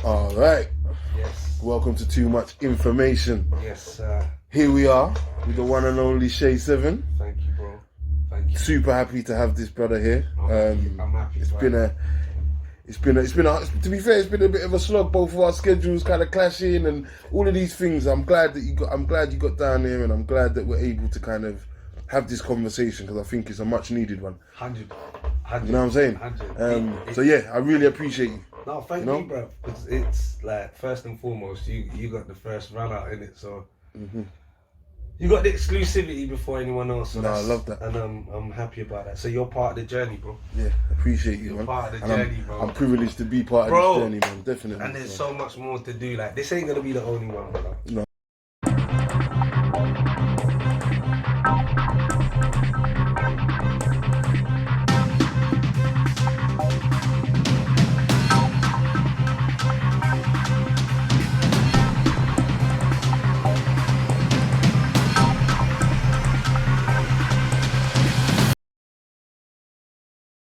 All right. Yes. Welcome to Too Much Information. Yes, sir. Here we are with the one and only Shai Sevin. Thank you, bro. Thank you. Super happy to have this brother here. I'm happy. It's been a. To be fair, it's been a bit of a slog. Both of our schedules kind of clashing and all of these things. I'm glad you got down here, and I'm glad that we're able to kind of have this conversation because I think it's a much needed one. 100. You know what I'm saying? 100. So yeah, I really appreciate you. No, thank you, bro. Because it's like first and foremost, you got the first run out in it, so you got the exclusivity before anyone else. So I love that, and I'm happy about that. So you're part of the journey, bro. Yeah, appreciate you, you're man. Part of the and journey, bro. I'm privileged to be part of this journey, man. Definitely. And there's so much more to do. Like this ain't gonna be the only one, bro. No.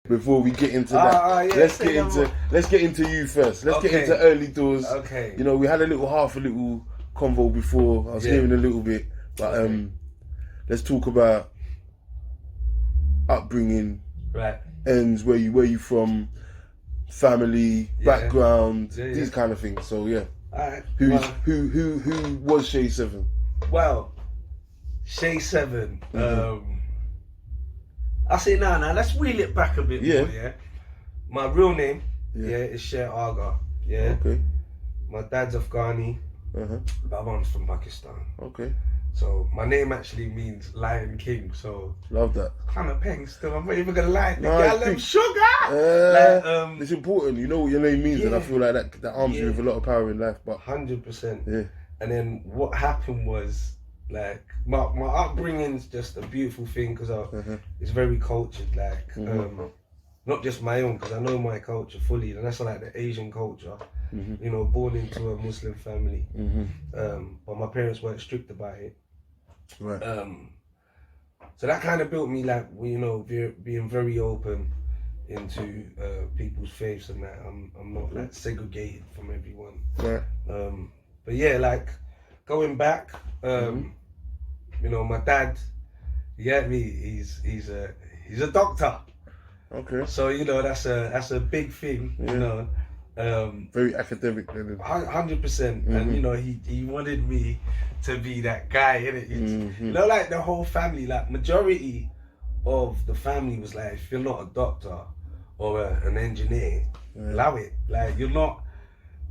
Before we get into that, let's get into you first. Let's get into early doors. Okay. You know, we had a little convo before. I was hearing a little bit, but let's talk about upbringing, right? Ends, where you from, family, background, these kind of things. So yeah. Alright. Who was Shai Sevin? Well, Shai Sevin. I say now let's reel it back a bit more, yeah. My real name, is Shai Aga, yeah. Okay. My dad's Afghani, but my mom's from Pakistan. Okay. So my name actually means Lion King, so love that. Kind of peng still. I'm not even gonna lie. No, Sugar. It's important. You know what your name means, and I feel like that arms you with a lot of power in life. But 100%. Yeah. And then what happened was, like, my upbringing's just a beautiful thing because it's very cultured, like not just my own, because I know my culture fully, and that's like the Asian culture. You know, born into a Muslim family, but my parents weren't strict about it. Right. So that kind of built me, like, you know, being very open into people's faiths and that. I'm not like segregated from everyone. Right. But yeah, like going back, you know, my dad, you get me? He's a doctor. Okay. So you know that's a big thing. You know. Very academic. 100%. And you know he wanted me to be that guy, innit? You know, like the whole family, like majority of the family was like, if you're not a doctor or an engineer, allow it. Like you're not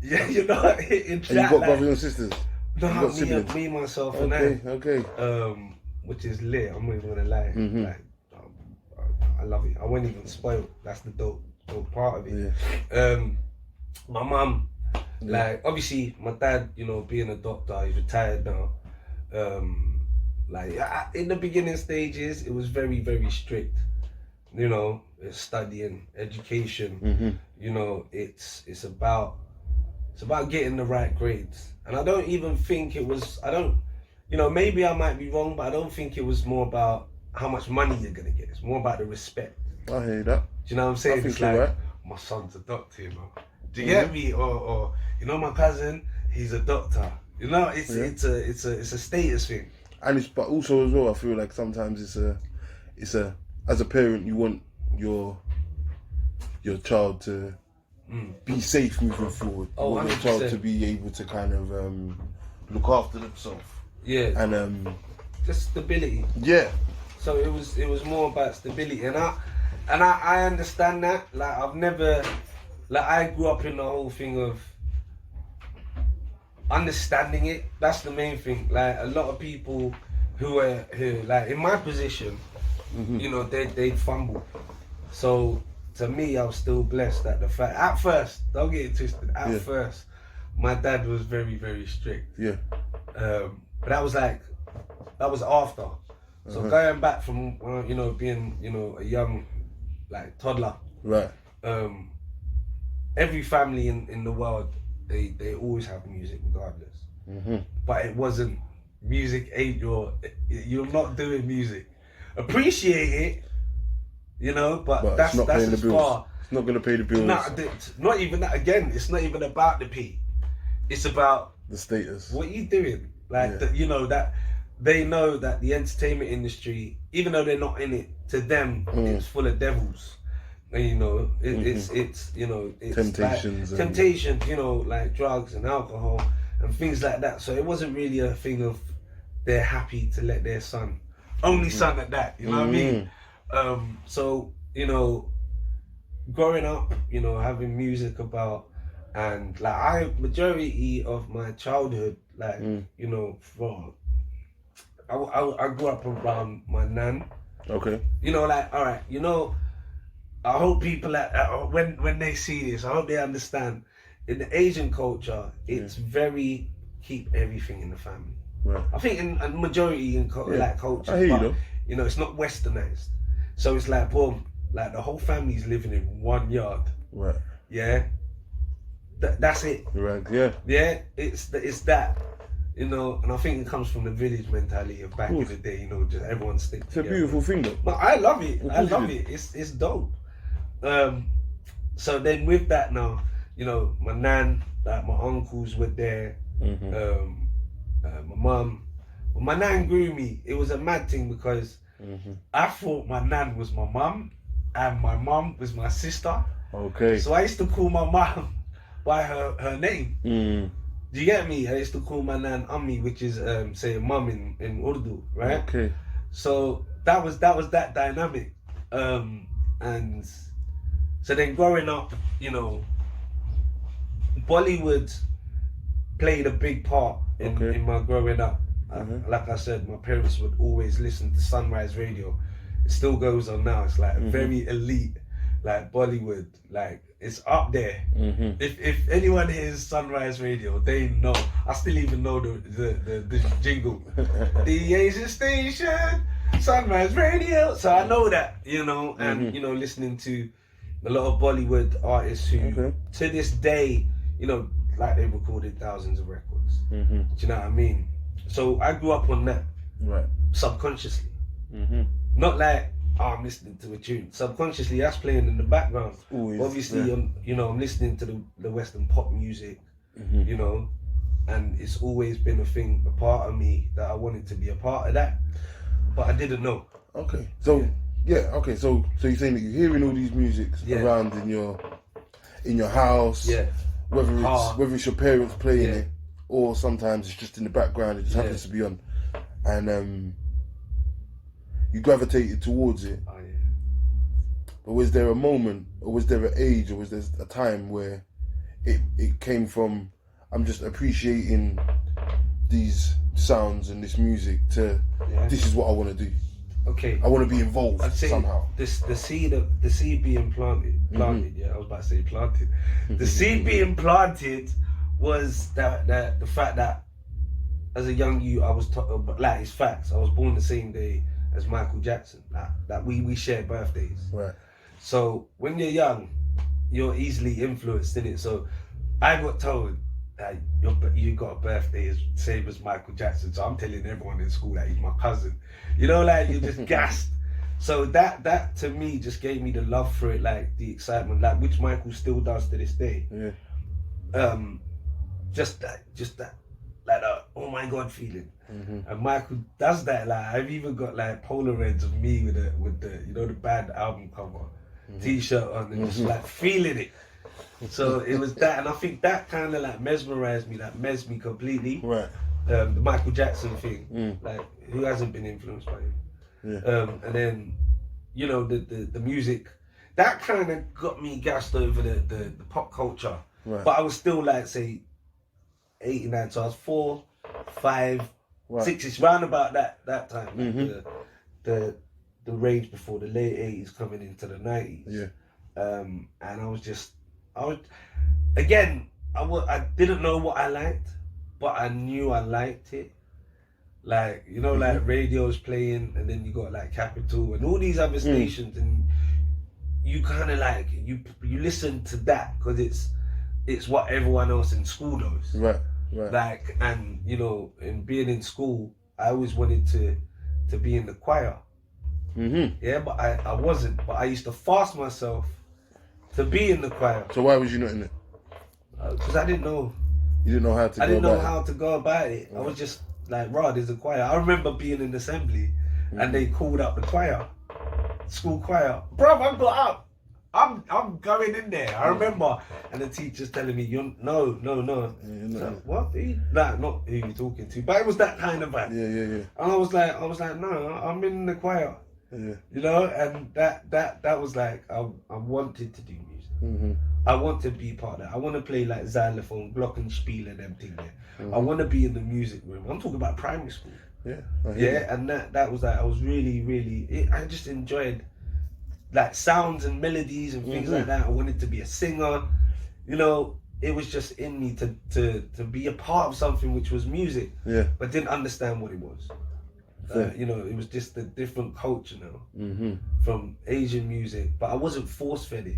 hitting that. And you got brothers and sisters? No, me myself and that. Okay. Which is lit. I'm not even gonna lie. Like I love it. I wasn't even spoiled. That's the dope part of it. Yeah. My mum, like obviously my dad, you know, being a doctor, he's retired now. Like in the beginning stages, it was very, very strict. You know, studying, education. You know, it's about getting the right grades. And I don't even think it was. You know, maybe I might be wrong, but I don't think it was more about how much money you're gonna get. It's more about the respect. I hear that. Do you know what I'm saying? I think it's you're like, right. My son's a doctor, you know. Do you get me? Or you know, my cousin, he's a doctor. You know, it's a status thing. And but also as well, I feel like sometimes it's a as a parent you want your child to be safe moving forward. You want your child to be able to kind of look after themselves. Yeah. And just stability. Yeah. So it was more about stability, and I understand that. Like I've never. Like I grew up in the whole thing of understanding it. That's the main thing. Like a lot of people who like in my position, you know, they'd fumble. So to me, I was still blessed at the fact. At first, don't get it twisted. At first, my dad was very, very strict. Yeah. But that was after. So going back from you know, being, you know, a young like toddler. Right. Every family in the world, they always have music regardless. But it wasn't music ain't you're not doing music. Appreciate it, you know, but that's as far. It's not gonna pay the bills. Not even that. Again, it's not even about the P. it's about the status. What you doing? Like, Yeah. you know, that they know that the entertainment industry, even though they're not in it, to them, it's full of devils. And, you know, it's you know, it's temptations, like, temptations, you know, like drugs and alcohol and things like that. So it wasn't really a thing of they're happy to let their son, only son at that, you know what I mean? So, you know, growing up, you know, having music about, and like majority of my childhood, like, you know, from, I grew up around my nan. Okay. You know, like, all right, you know, I hope people, when they see this, I hope they understand, in the Asian culture, it's very, keep everything in the family. Right. I think in a majority in like cultures, I hear but, you, you know, it's not westernized. So it's like, boom, like the whole family's living in one yard. Right. Yeah. That's it. Right. Yeah. Yeah. It's that. You know, and I think it comes from the village mentality of back in the day. You know, just everyone stick together. It's a beautiful thing, though. But I love it. I love it. It's dope. So then with that now, you know, my nan, like my uncles were there. My mum. My nan grew me. It was a mad thing because I thought my nan was my mum and my mum was my sister. Okay. So I used to call my mum by her name. Do you get me? I used to call my nan Ammi, which is say mum in Urdu, right? Okay. So that was that dynamic. And so then growing up, you know, Bollywood played a big part in my growing up. Like I said, my parents would always listen to Sunrise Radio. It still goes on now. It's like very elite, like Bollywood, like it's up there. If anyone hears Sunrise Radio, they know. I still even know the jingle. The Asian station, Sunrise Radio. So I know that, you know, and you know, listening to a lot of Bollywood artists who to this day, you know, like they recorded thousands of records. Do you know what I mean? So I grew up on that, right? Subconsciously, not like I'm listening to a tune. Subconsciously, that's playing in the background. Always, obviously, you know, I'm listening to the Western pop music, you know, and it's always been a thing, a part of me that I wanted to be a part of that, but I didn't know. Okay, so okay, so you're saying that you're hearing all these musics around in your house, whether it's your parents playing it, or sometimes it's just in the background, it just happens to be on, and you gravitated towards it. Oh, yeah. But was there a moment, or was there an age, or was there a time where it came from, I'm just appreciating these sounds and this music to this is what I want to do. Okay. I want to be involved somehow. The seed being planted. Yeah, I was about to say planted. The seed being planted was the fact that as a young youth I was like, it's facts. I was born the same day as Michael Jackson. That we share birthdays. Right. So when you're young, you're easily influenced in it. So I got told that you got a birthday as same as Michael Jackson. So I'm telling everyone in school that he's my cousin. You know, like you're just gassed. So that to me just gave me the love for it, like the excitement, like which Michael still does to this day. Yeah. Just that, like the oh my god feeling. And Michael does that. Like I've even got like Polaroids of me with the you know the band album cover, t-shirt on, and just like feeling it. So it was that, and I think that kind of like mesmerized me, like me completely. Right. The Michael Jackson thing, like who hasn't been influenced by him? Yeah. And then, you know, the music, that kind of got me gassed over the pop culture. Right. But I was still like say 89, so I was 4, 5, 6, it's round about that time. Like the range before the late 80s coming into the 90s. Yeah. And I didn't know what I liked, but I knew I liked it. Like, you know, like radio's playing, and then you got like Capital and all these other stations, and you kind of like you listen to that because it's what everyone else in school knows. Right. Like, and you know, in being in school, I always wanted to be in the choir. Yeah, but I wasn't. But I used to fast myself to be in the choir. So why was you not in it? Because I didn't know. You didn't know how to go about it? I didn't know how to go about it. I was just like, there's a choir. I remember being in assembly and they called up the choir, school choir. Bro, I got up. I'm going in there. I remember, and the teacher's telling me, no. So, what? Nah, not who you talking to, but it was that kind of vibe. Yeah. And I was like, no, I'm in the choir. Yeah. You know, and that was like, I wanted to do music. I want to be part of that. I want to play like xylophone, glockenspiel and them thing there. I want to be in the music room. I'm talking about primary school. Yeah. And that was like, I was really, I just enjoyed like sounds and melodies and things like that. I wanted to be a singer. You know, it was just in me to be a part of something which was music. Yeah. But didn't understand what it was. You know, it was just a different culture now from Asian music. But I wasn't force fed it.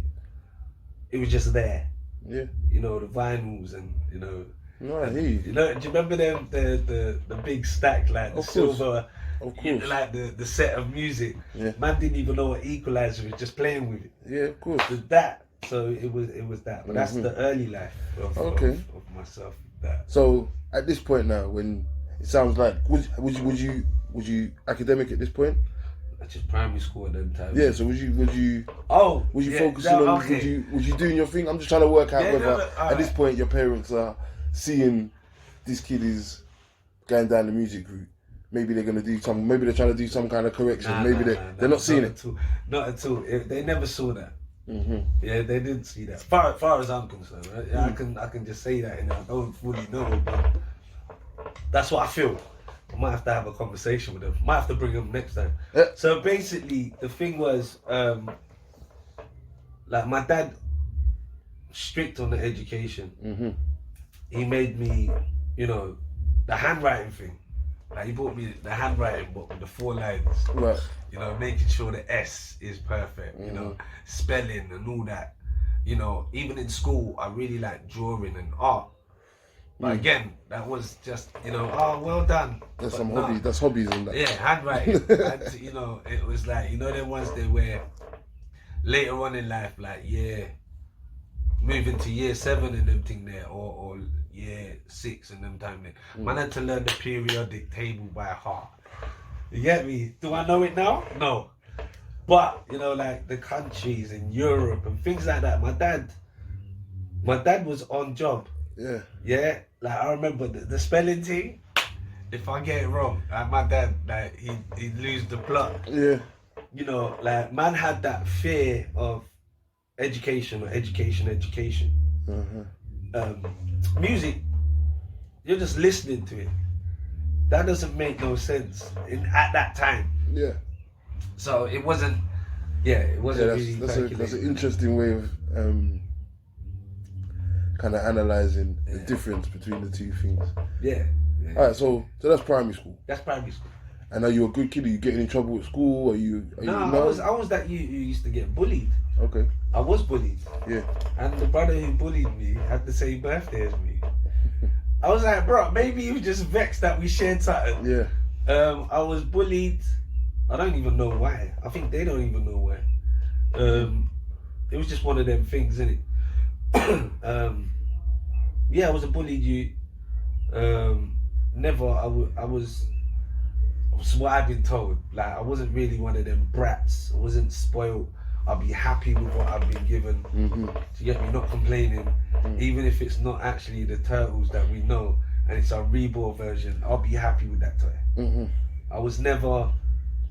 It was just there. Yeah. You know, the vinyls and, you know. No, I hear you. You know, do you remember them, the big stack, like the silver, of course. You know, like the set of music? Yeah. Man didn't even know what equalizer was, just playing with it. Yeah, of course. So it was that. But that's the early life of myself. That. So at this point now, when it sounds like, would you academic at this point? Just primary school at them times. Yeah, so would you focusing on, was you doing your thing? I'm just trying to work out whether at this point your parents are seeing this kid is going down the music route. Maybe they're gonna do maybe they're trying to do some kind of correction. They're not seeing it. Not at all. They never saw that. Yeah, they didn't see that. Far as I'm concerned, right? Yeah, I can just say that, and I don't fully know, but that's what I feel. I might have to have a conversation with them. Might have to bring them next time. Yeah. So basically, the thing was, like my dad, strict on the education. He made me, you know, the handwriting thing. Like he bought me the handwriting book with the 4 lines. Right. You know, making sure the S is perfect. You know, spelling and all that. You know, even in school, I really like drawing and art. But again, that was just, you know, well done. That's some hobby. That's hobbies and that. Yeah, handwriting. And, you know, it was like, you know, them ones they wear later on in life, like moving to year 7 and them thing there, or year 6 and them time there. Man had to learn the periodic table by heart. You get me? Do I know it now? No. But, you know, like the countries in Europe and things like that. My dad was on job. Yeah. Yeah, like I remember the spelling thing. If I get it wrong, like my dad, like he'd lose the plot. Yeah. You know, like man had that fear of education. Music, you're just listening to it. That doesn't make no sense at that time. Yeah. So it wasn't. Yeah, it wasn't really. That's an interesting way of kind of analysing the difference between the two things. Yeah. Alright, so that's primary school. That's primary school. And are you a good kid? Are you getting in trouble at school? I was that you who used to get bullied. Okay. I was bullied. Yeah. And the brother who bullied me had the same birthday as me. I was like, bro, maybe you just vexed that we shared something. Yeah. I was bullied. I don't even know why. I think they don't even know why. It was just one of them things, innit? Yeah, I was a bullied youth. I was what I've been told. Like I wasn't really one of them brats. I wasn't spoiled. I'll be happy with what I've been given. To get me not complaining, even if it's not actually the Turtles that we know and it's a reborn version. I'll be happy with that toy. I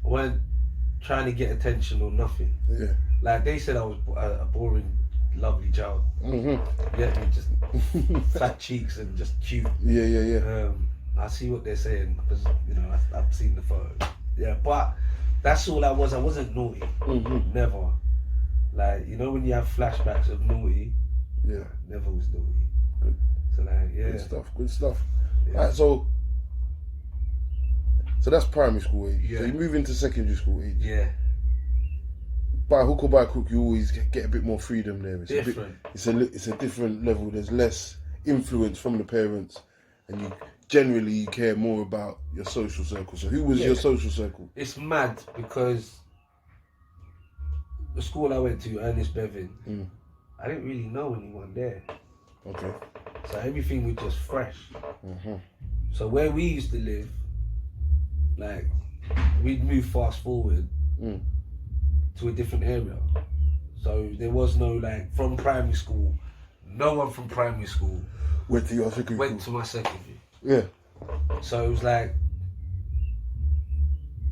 weren't trying to get attention or nothing. Yeah. Like they said, I was a boring, lovely child. Yeah, just fat cheeks and just cute. Yeah. I see what they're saying because you know I've seen the photos. Yeah, but that's all I was. I wasn't naughty. Never. Like you know when you have flashbacks of naughty. Yeah. Never was naughty. Good. So like yeah. Good stuff. Yeah. Alright, so that's primary school age. Yeah. So you move into secondary school age. Yeah. By hook or by crook, you always get a bit more freedom there. It's different. It's a different level. There's less influence from the parents, and you generally care more about your social circle. So who was your social circle? It's mad because the school I went to, Ernest Bevin, I didn't really know anyone there. Okay. So everything was just fresh. So where we used to live, like, we'd move fast forward to a different area. So there was no, like, from primary school, no one from primary school went to your secondary went to my secondary. Yeah. So it was like,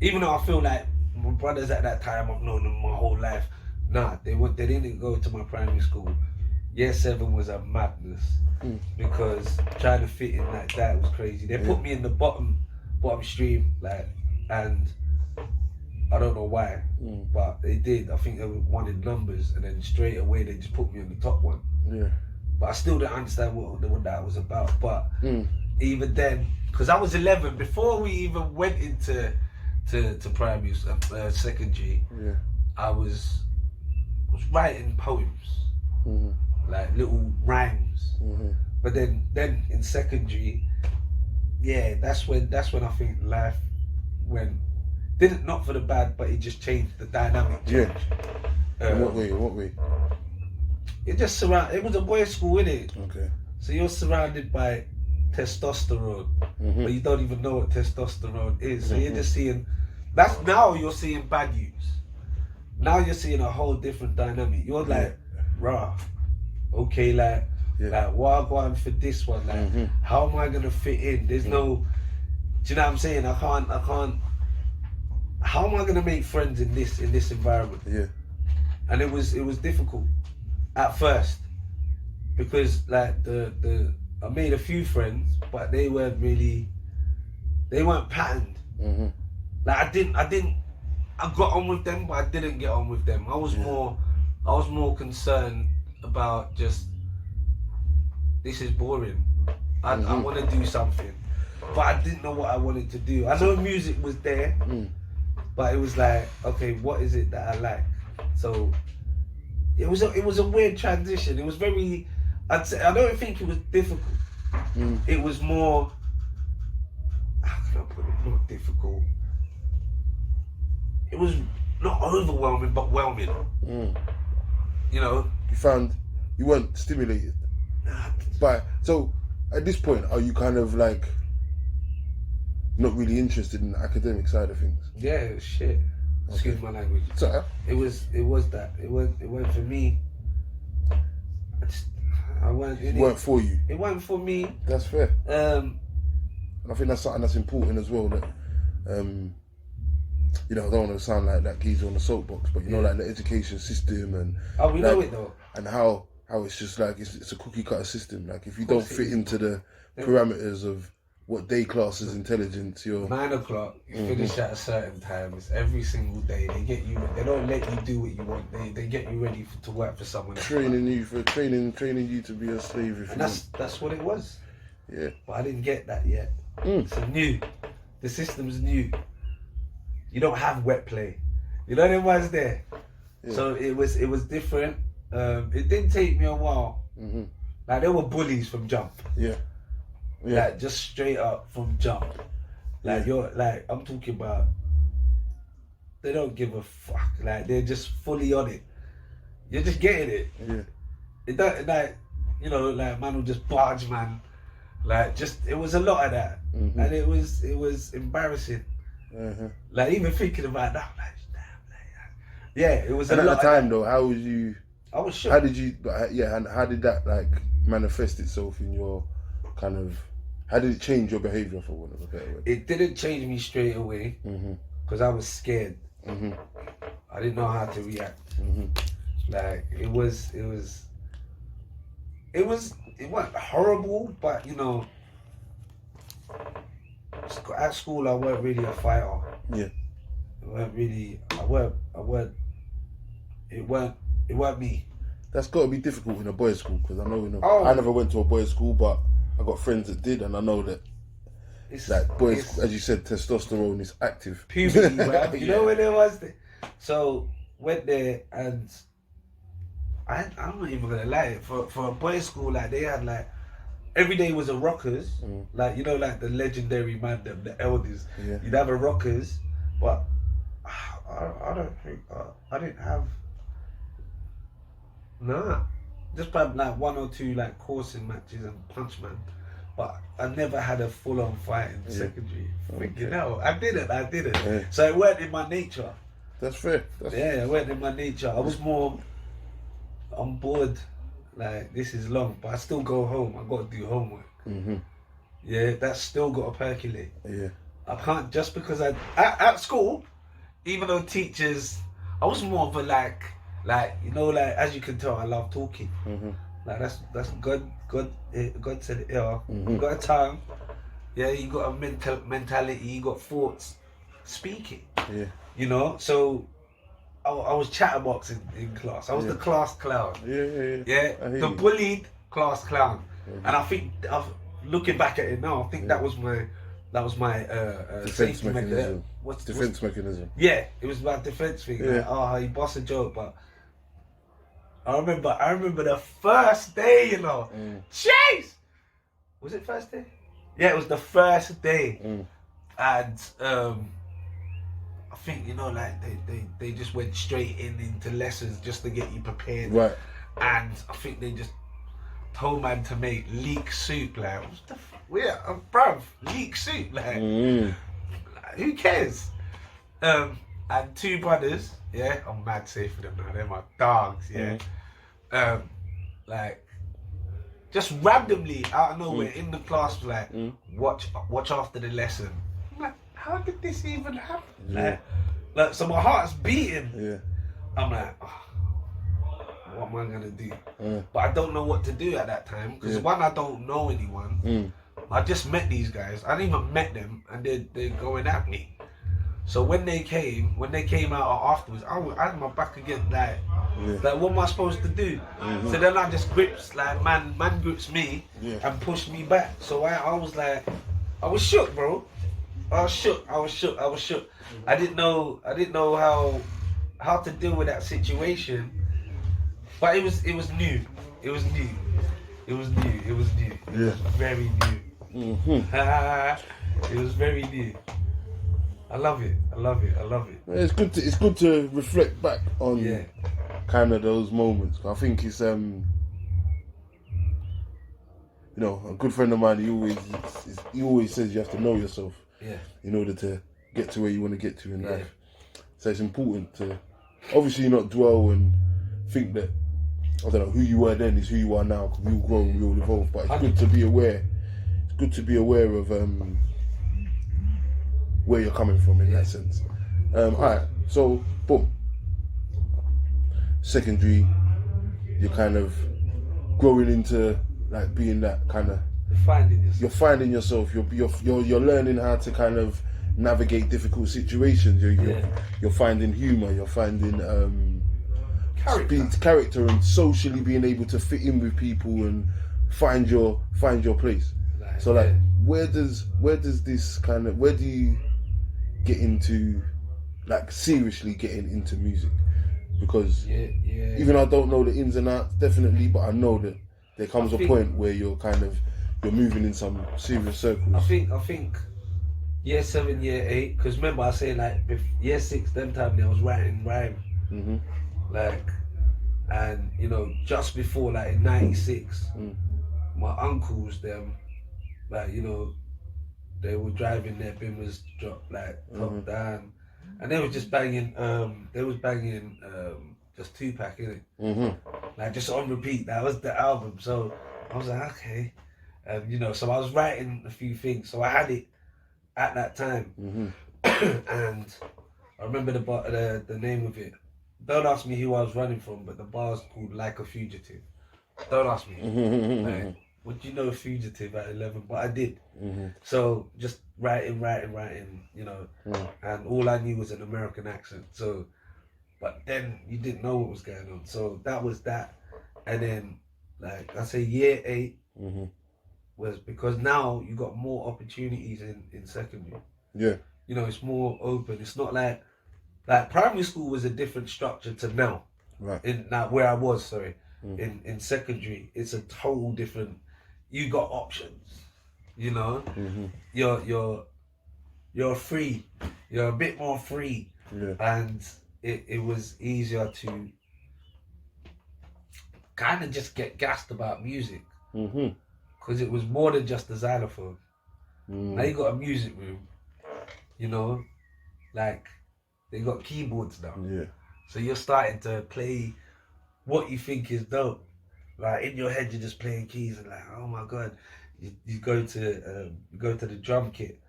even though I feel like my brothers at that time, I've known them my whole life, nah, they didn't go to my primary school. Year 7 was a madness because trying to fit in like that was crazy. They put me in the bottom stream, like, and I don't know why, but they did. I think they wanted numbers, and then straight away they just put me on the top one. Yeah. But I still don't understand what that was about. But even then, because I was 11 before we even went into primary, secondary. Yeah. I was writing poems, like little rhymes. But then in secondary, yeah, that's when I think life went. Didn't, not for the bad, but it just changed, the dynamic changed. Yeah. In what way? It just it was a boys' school, innit? Okay. So you're surrounded by testosterone, but you don't even know what testosterone is. So you're just seeing, now you're seeing bad news. Now you're seeing a whole different dynamic. You're like, rah, okay, like, what I'm going for this one, like, how am I gonna fit in? There's no, do you know what I'm saying? I can't. How am I gonna make friends in this environment? Yeah. And it was difficult at first because, like, I made a few friends, but they weren't patterned. Like I got on with them, but I didn't get on with them. I was more concerned about just, this is boring. I want to do something, but I didn't know what I wanted to do. I know music was there, but it was like, okay, what is it that I like? So it was a weird transition. It was very, I'd say, I don't think it was difficult. It was more, how can I put it? Not difficult. It was not overwhelming, but whelming. You know? You weren't stimulated. But, so, at this point, are you kind of like, not really interested in the academic side of things? Yeah, shit. Excuse my language. So, it was that. It went for me. It weren't for you. It wasn't for me. That's fair. And I think that's something that's important as well. That you know, I don't want to sound like that geezer on the soapbox, but you know, like the education system and we know it though. And how it's just like it's a cookie cutter system. Like if you don't fit into the parameters of what they class as intelligence, you're 9 o'clock. You finish at a certain time. It's every single day. They get you. They don't let you do what you want. They get you ready to work for someone else. Training you to be a slave. If and that's what it was. Yeah. But I didn't get that yet. It's new. The system's new. You don't have wet play. You know them ones there. Yeah. So it was different. It did take me a while. Like there were bullies from jump. Yeah. Like just straight up from jump. Like you're like, I'm talking about, they don't give a fuck. Like they're just fully on it. You're just getting it. Yeah. It don't, like, you know, like man will just barge man. Like just, it was a lot of that. And it was embarrassing. Like even thinking about that, I'm like, damn, like, yeah, it was a lot. At the time though, how was you? I was shook. How did you? And how did that like manifest itself in your kind of? How did it change your behaviour, for want of a better word? It didn't change me straight away because I was scared. I didn't know how to react. Like it wasn't horrible, but you know, at school I weren't really a fighter. Yeah. It weren't me. That's got to be difficult in a boys' school because I know, I never went to a boys' school, but I got friends that did, and I know that like boys, as you said, testosterone is active. Puberty, right? You know when it was there? So went there, and I'm not even gonna lie. For a boys' school, like they had like every day was a rockers, like you know, like the legendary man, the elders. Yeah. You'd have a rockers, but I don't think I didn't have. Nah, like 1 or 2 like coursing matches and punch man. But I never had a full-on fight in secondary. Freaking hell. I didn't. Yeah. So it weren't in my nature. That's fair. It weren't in my nature. I was more, I'm bored. Like, this is long, but I still go home. I got to do homework. Yeah, that's still got to percolate. Yeah. I can't, just because at school, even though teachers, I was more of a like, you know, like, as you can tell, I love talking. Like, that's God said it, yeah. You got a tongue, yeah, you got a mentality, you got thoughts, speaking. Yeah. You know, so I was chatterbox in class. I was the class clown. Yeah. The bullied class clown. And I think, looking back at it now, I think that was my defense safety mechanism. Defense mechanism. Yeah, it was my defense thing. Yeah. Like, he bossed a joke, but I remember the first day, you know. Jeez! Was it first day? Yeah, it was the first day. And I think, you know, like they just went straight into lessons just to get you prepared. Right. And I think they just told man to make leek soup. Like, what the bruv, leek soup. Like, who cares? And 2 brothers, yeah, I'm mad safe for them now. They're my dogs, yeah. Like, just randomly out of nowhere in the class, like, watch after the lesson. I'm like, how did this even happen? Like, so my heart's beating. Yeah. I'm like, what am I gonna do? But I don't know what to do at that time because one, I don't know anyone. I just met these guys. I didn't even met them, and they're going at me. So when they came out afterwards, I had my back against like what am I supposed to do? So then I just grips, like man grips me and pushed me back. So I was like, I was shook, bro. I was shook. I didn't know how to deal with that situation. But it was new. It was very new. It was very new. I love it. It's good to reflect back on kind of those moments. I think it's you know, a good friend of mine, he always says you have to know yourself in order to get to where you want to get to in life. So it's important to obviously not dwell and think that, I don't know, who you were then is who you are now, because we all grow and we all evolve, but it's good to be aware. It's good to be aware of where you're coming from in that sense. Alright, so boom. Secondary, you're kind of growing into like being that kind of. You're finding yourself. You're learning how to kind of navigate difficult situations. You're finding humor. You're finding character and socially being able to fit in with people and find your place. So like, where does this kind of, where do you get into, like, seriously getting into music? Because even I don't know the ins and outs definitely, but I know that there comes a point where you're moving in some serious circles. I think year 7, year 8, because remember I say like year 6, them time I was writing rhyme. Like, and you know, just before, like in 96, my uncles, them, like, you know, they were driving their Bimmers drop like top down, and they were just banging just Tupac, innit? Like, just on repeat. That was the album. So I was like, okay, you know, so I was writing a few things, so I had it at that time. And I remember the name of it. Don't ask me who I was running from, but the bar's called Like a Fugitive. Don't ask me. Like, would you know Fugitive at 11? But I did. So just writing, you know, and all I knew was an American accent. So, but then you didn't know what was going on. So that was that. And then, like I say, year 8 was because now you got more opportunities in secondary. Yeah. You know, it's more open. It's not like primary school was a different structure to now. Right. In now where I was, sorry. In secondary, it's a total different. You got options, you know. You're free. You're a bit more free, and it was easier to kind of just get gassed about music. Because it was more than just a xylophone. Now you got a music room, you know, like they got keyboards now. Yeah. So you're starting to play what you think is dope. Like in your head, you're just playing keys and like, oh my god. You go to the drum kit,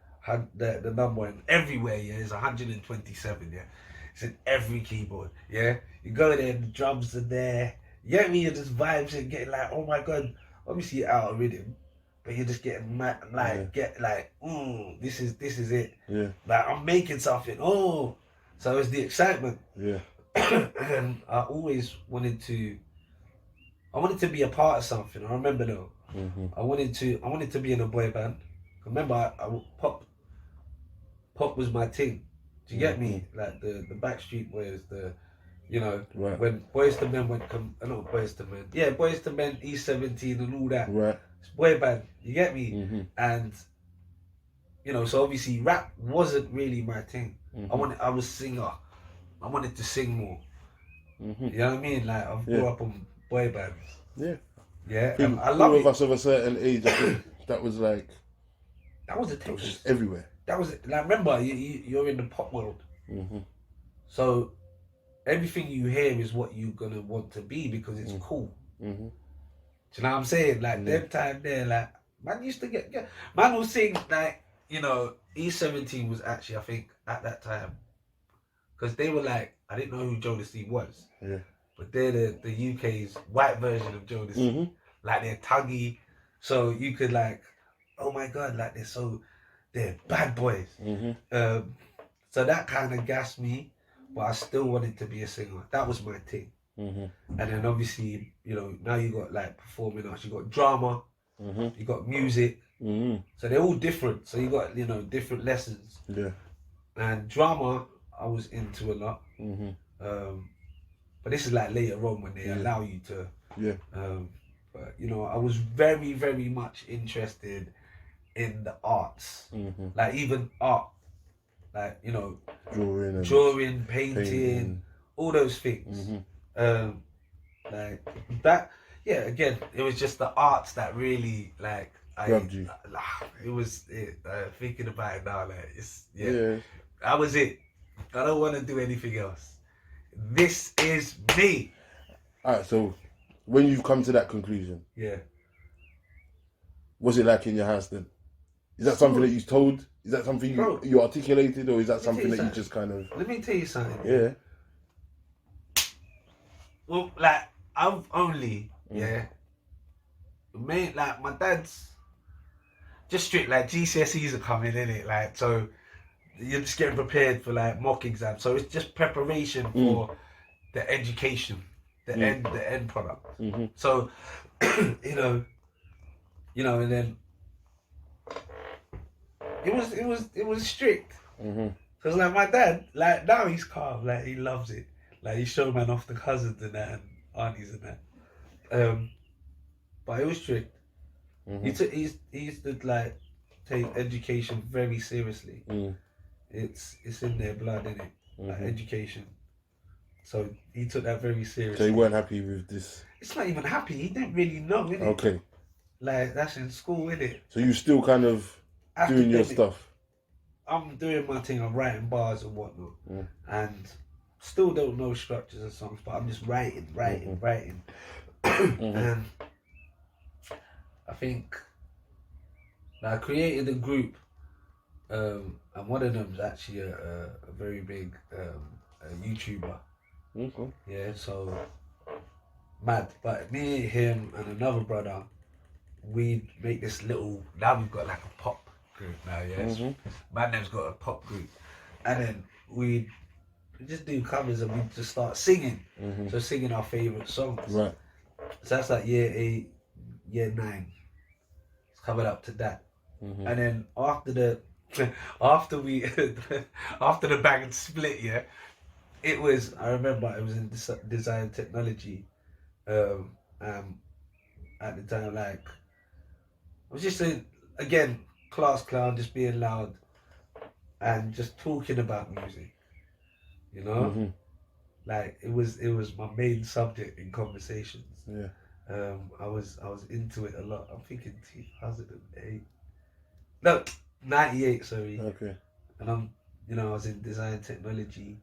the number one everywhere. Yeah, it's 127. Yeah, it's in every keyboard. Yeah, you go there, the drums are there. You get me? You're just vibes and getting like, oh my god. Obviously you're out of rhythm, but you're just getting mad, like get like, this is it. Yeah. Like I'm making something. Oh, so it's the excitement. Yeah. And I always wanted to be a part of something. I remember though. I wanted to be in a boy band. Remember, pop was my thing. Do you get me? Like the Backstreet Boys, when Boys to Men not Boys to Men. Yeah, Boys to Men, E17 and all that. Right. It's boy band. You get me? And so obviously rap wasn't really my thing. I was a singer. I wanted to sing more. You know what I mean? Like I grew up on boy bands. Yeah. Yeah, I love all of us of a certain age. I think that was like that was a thing. It was just everywhere. That was like, remember you're in the pop world, so everything you hear is what you're gonna want to be because it's cool. Do you know what I'm saying? Like them time there, like man used to man will sing like E17 was actually I think at that time because they were like I didn't know who Jodeci was. Yeah. But they're the UK's white version of Jodeci. Like they're tuggy. So you could like, oh my God, like they're bad boys. So that kind of gassed me, but I still wanted to be a singer. That was my thing. And then obviously, now you got like performing arts, you got drama, you got music. So they're all different. So you got, different lessons. Yeah. And drama, I was into a lot. But this is like later on when they allow you to. Yeah. But I was very, very much interested in the arts. Like even art. Like, drawing, painting, all those things. Like that, again, it was just the arts that really like grabbed you. It was thinking about it now, like that was it. I don't want to do anything else. This is me. Alright, so when you've come to that conclusion, what's it like in your house then? Is that something that you told? Is that something you articulated, or is that something that you just kind of? Let me tell you something. Yeah. Well, like I've only like my dad's just strict. Like GCSEs are coming, innit? Like so. You're just getting prepared for like mock exams, so it's just preparation for the education, the end product. So, and then it was strict because like my dad, like now he's calm, like he loves it, like he showed man off the cousins and that and aunties and that. But it was strict. He used to like take education very seriously. It's in their blood, innit? Like education. So he took that very seriously. So you weren't happy with this? It's not even happy. He didn't really know, innit? Okay. Like that's in school, innit? So you still kind of doing your stuff? I'm doing my thing. I'm writing bars and whatnot, and still don't know structures of songs, but I'm just writing. And I think I created a group. And one of them is actually a very big YouTuber. Yeah, so mad. But me, him, and another brother, we make this little. Now we've got like a pop group now. Yeah, my name's got a pop group, and then we just do covers and we just start singing. So singing our favorite songs. Right. So that's like year 8, year 9. It's covered up to that, and then after the band split, it was, I remember it was in design technology, at the time, like, I was just again, class clown, just being loud, and just talking about music, like, it was my main subject in conversations, I was into it a lot. I'm thinking 2008. No, 98. Sorry. Okay. And I was in design technology,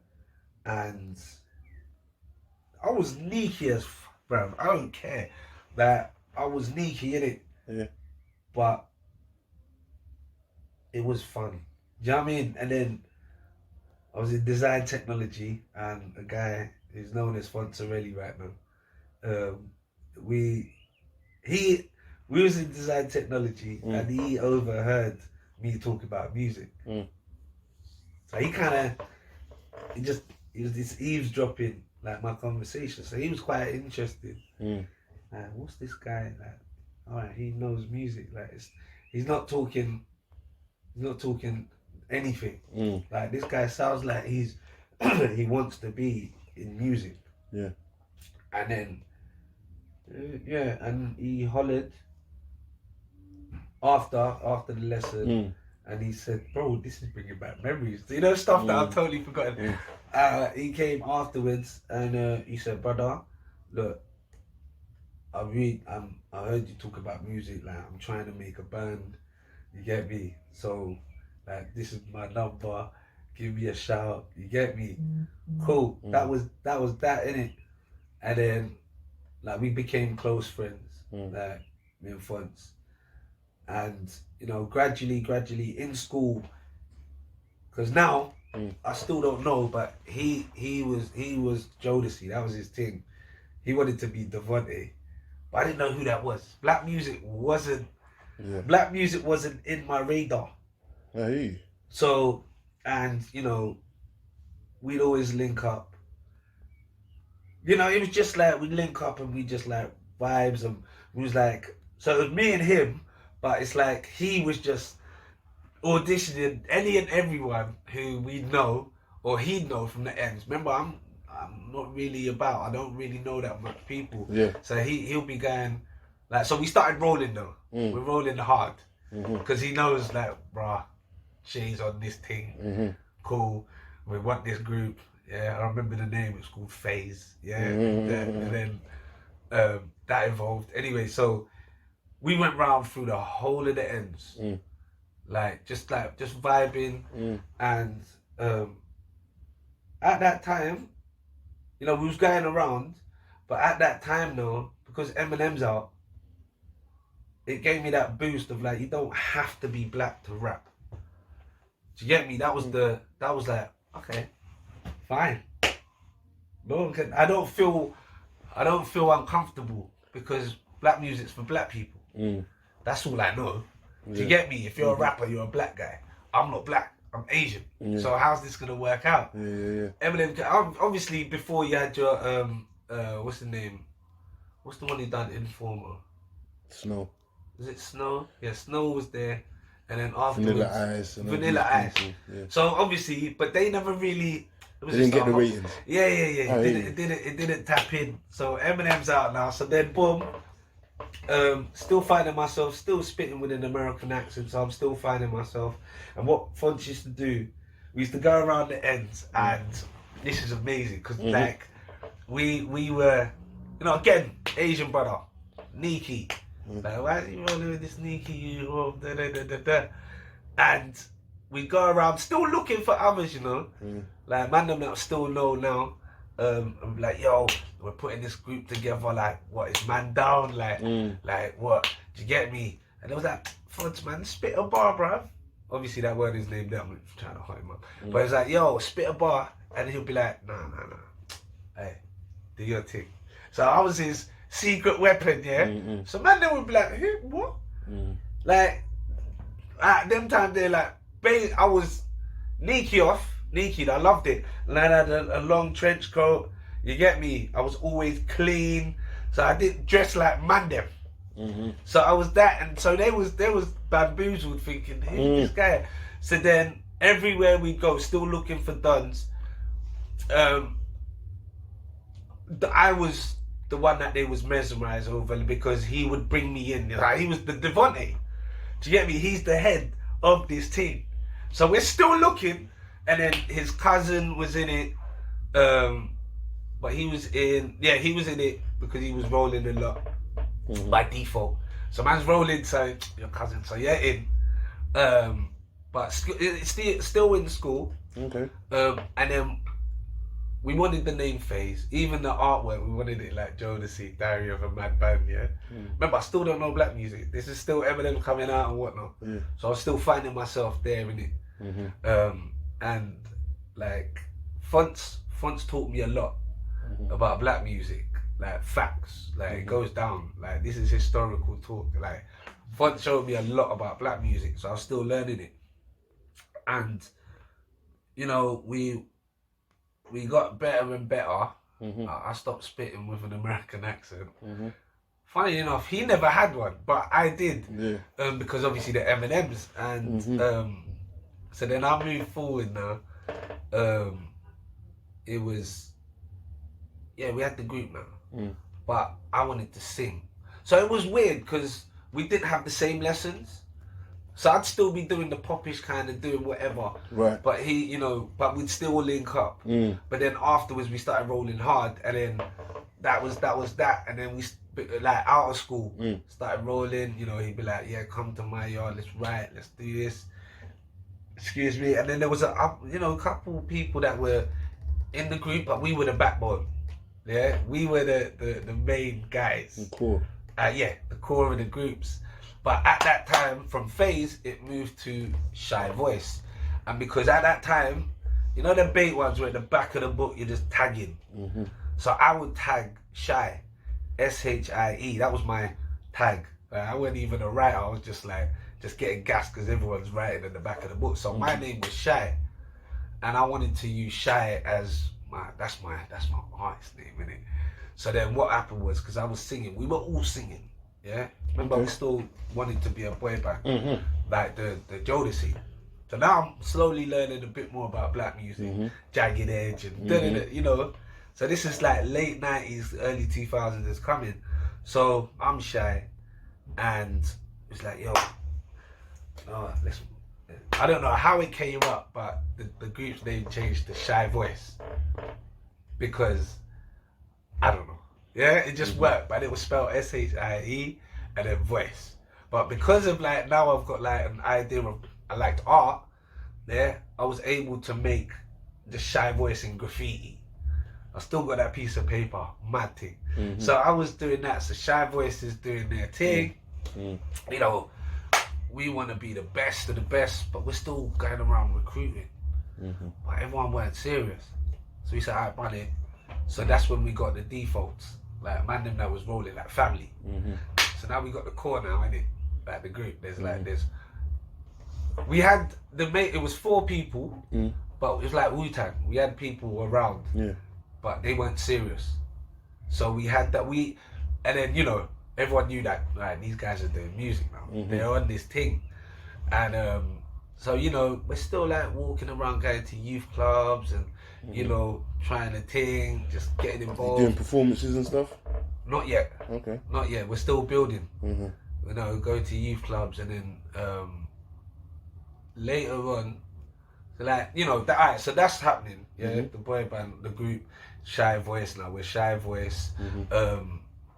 and I was sneaky as bro. I don't care that I was sneaky in it. Yeah. But it was fun. Do you know what I mean? And then I was in design technology, and a guy who's known as Fontarelli right now. We was in design technology, and he overheard me talk about music. So he was this eavesdropping like my conversation. So he was quite interested. Like, what's this guy like? All right, he knows music. Like, he's not talking anything. Like, this guy sounds like he wants to be in music. Yeah. And then and he hollered after the lesson, and he said, "Bro, this is bringing back memories." You know, stuff that I've totally forgotten. He came afterwards, and he said, "Brother, look, I heard you talk about music. Like, I'm trying to make a band. You get me? So, like, this is my number. Give me a shout. You get me? Cool." That was that, innit? And then, like, we became close friends, like, me and Fonts. And, you know, gradually in school, because now I still don't know, but he was Jodeci. That was his thing. He wanted to be Devontae, but I didn't know who that was. Black music wasn't in my radar. Hey. So, and, you know, we'd always link up. You know, it was just like we'd link up and we just like vibes, and we was like, so it was me and him, but it's like he was just auditioning any and everyone who we know or he'd know from the ends. Remember, I'm not really I don't really know that much people. Yeah. So he'll be going like, so we started rolling though. We're rolling hard because he knows like, bruh, Shai's on this thing. Cool. We want this group. Yeah, I remember the name. It's called Phase. Yeah, and then that evolved. Anyway, so we went round through the whole of the ends, just vibing, and at that time, you know, we was going around, but at that time though, because Eminem's out, it gave me that boost of like, you don't have to be black to rap. Do you get me? That was like, okay, fine. No, I don't feel uncomfortable because black music's for black people. That's all I know. Do you get me? If you're a rapper, you're a black guy. I'm not black. I'm Asian. So how's this gonna work out? Yeah. Eminem, obviously, before you had your what's the name? What's the one he done? Informer. Snow. Is it Snow? Yeah, Snow was there, and then afterwards, Vanilla Ice. Yeah. So obviously, but they never really. They didn't get the ratings. Yeah. It didn't tap in. So Eminem's out now. So then, boom. Still finding myself, still spitting with an American accent. So I'm still finding myself. And what Fonts used to do, we used to go around the ends, and this is amazing because like we were, you know, again, Asian brother, Niki. Like, why are you rolling with this Niki? And we go around still looking for others, you know. Like, man, them that still know now. I'm like, yo, we're putting this group together. Like, what is man down? Like what? Do you get me? And it was like, Fonts, man, spit a bar, bruv. Obviously, that word is named down. I'm trying to hype him up. But it's like, yo, spit a bar. And he'll be like, nah. Hey, do your thing. So I was his secret weapon, yeah? So man, they would be like, hey, what? Like, at them times, they're like, I was Niki off. Niki, I loved it. And I had a long trench coat. You get me? I was always clean. So I didn't dress like man them. So I was that, and so they was bamboozled thinking, who's this guy? So then everywhere we go, still looking for duns. I was the one that they was mesmerized over because he would bring me in. Like, he was the Devontae. Do you get me? He's the head of this team. So we're still looking, and then his cousin was in it. But he was in it because he was rolling a lot. by default. So man's rolling, so your cousin, so you're in. But it's still in school. Okay. And then we wanted the name Phase. Even the artwork, we wanted it like Jodeci, Diary of a Mad Band, yeah? Remember, I still don't know black music. This is still Eminem coming out and whatnot. Yeah. So I was still finding myself there in it. And like, fonts taught me a lot about black music. Like facts, like it goes down. Like this is historical talk. Like font showed me a lot about black music, so I was still learning it. And you know, we got better and better. I stopped spitting with an American accent. Funny enough, he never had one, but I did. Yeah. Because obviously the M&Ms, and so then I moved forward now. It was, yeah, we had the group now, but I wanted to sing. So it was weird because we didn't have the same lessons. So I'd still be doing the popish kind of doing whatever. Right. But he, you know, but we'd still link up. But then afterwards we started rolling hard, and then that was that. And then we, like out of school, started rolling. You know, he'd be like, yeah, come to my yard, let's write, let's do this. Excuse me. And then there was a couple people that were in the group, but we were the backbone. Yeah, we were the main guys. Cool. Yeah, the core of the groups. But at that time, from Phase, it moved to Shai Voice. And because at that time, you know the bait ones where at the back of the book you're just tagging. So I would tag Shai, S-H-I-E. That was my tag. I wasn't even a writer. I was just getting gas because everyone's writing at the back of the book. So my name was Shai. And I wanted to use Shai as that's my artist name, innit? So then what happened was, because I was singing, we were all singing. Yeah, remember we still wanted to be a boy band, like the Jodeci. So now I'm slowly learning a bit more about black music, Jagged Edge, and you know. So this is like late 90s, early 2000s is coming. So I'm Shai, and it's like, yo, listen. I don't know how it came up, but the group's name changed to Shai Voice because I don't know. Yeah, it just worked, but it was spelled S-H-I-E and then voice. But because of like, now I've got like an idea of, I liked art, yeah, I was able to make the Shai Voice in graffiti. I still got that piece of paper, mad thing. So I was doing that, so Shai Voice is doing their thing. You know, we want to be the best of the best, but we're still going around recruiting. But everyone weren't serious. So we said, all right, money. So that's when we got the defaults. Like man them that was rolling like family. So now we got the core now, innit? Like the group. There's we had it was 4 people, but it was like Wu-Tang. We had people around, but they weren't serious. So we had that and then you know, everyone knew that like these guys are doing music now. They're on this thing. And so you know, we're still like walking around going to youth clubs and you know, trying a thing, just getting involved. You doing performances and stuff? Not yet. Okay. Not yet. We're still building. You know, going to youth clubs, and then later on, so like you know, alright. So that's happening. Yeah, the boy band, the group, Shai Voice. Now we're Shai Voice.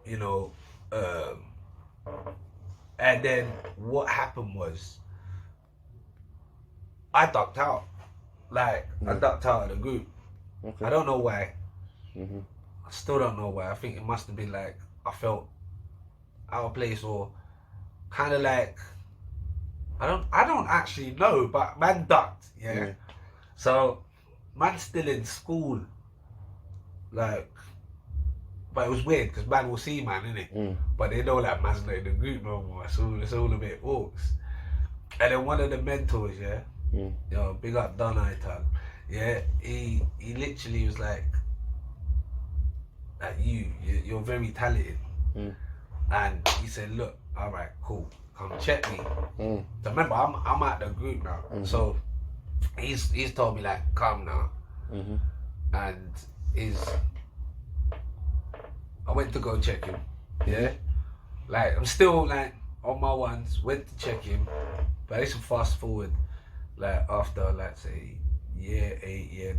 You know, and then what happened was, I ducked out. Like I ducked out of the group. I don't know why. I still don't know why. I think it must have been like I felt out of place, or kind of like I don't actually know, but man ducked. Yeah. So man's still in school. Like, but it was weird because man will see man, innit? But they know like man's not in the group no more. So it's all a bit orcs. And then one of the mentors, yo, big up Don Ital. Yeah, he literally was like you're very talented. And he said, look, all right, cool, come check me. So remember, I'm at the group now. So he's told me like, come now. And I went to go check him. Yeah, like I'm still like on my ones. Went to check him, but I should fast forward. Like after, like say, year 8, year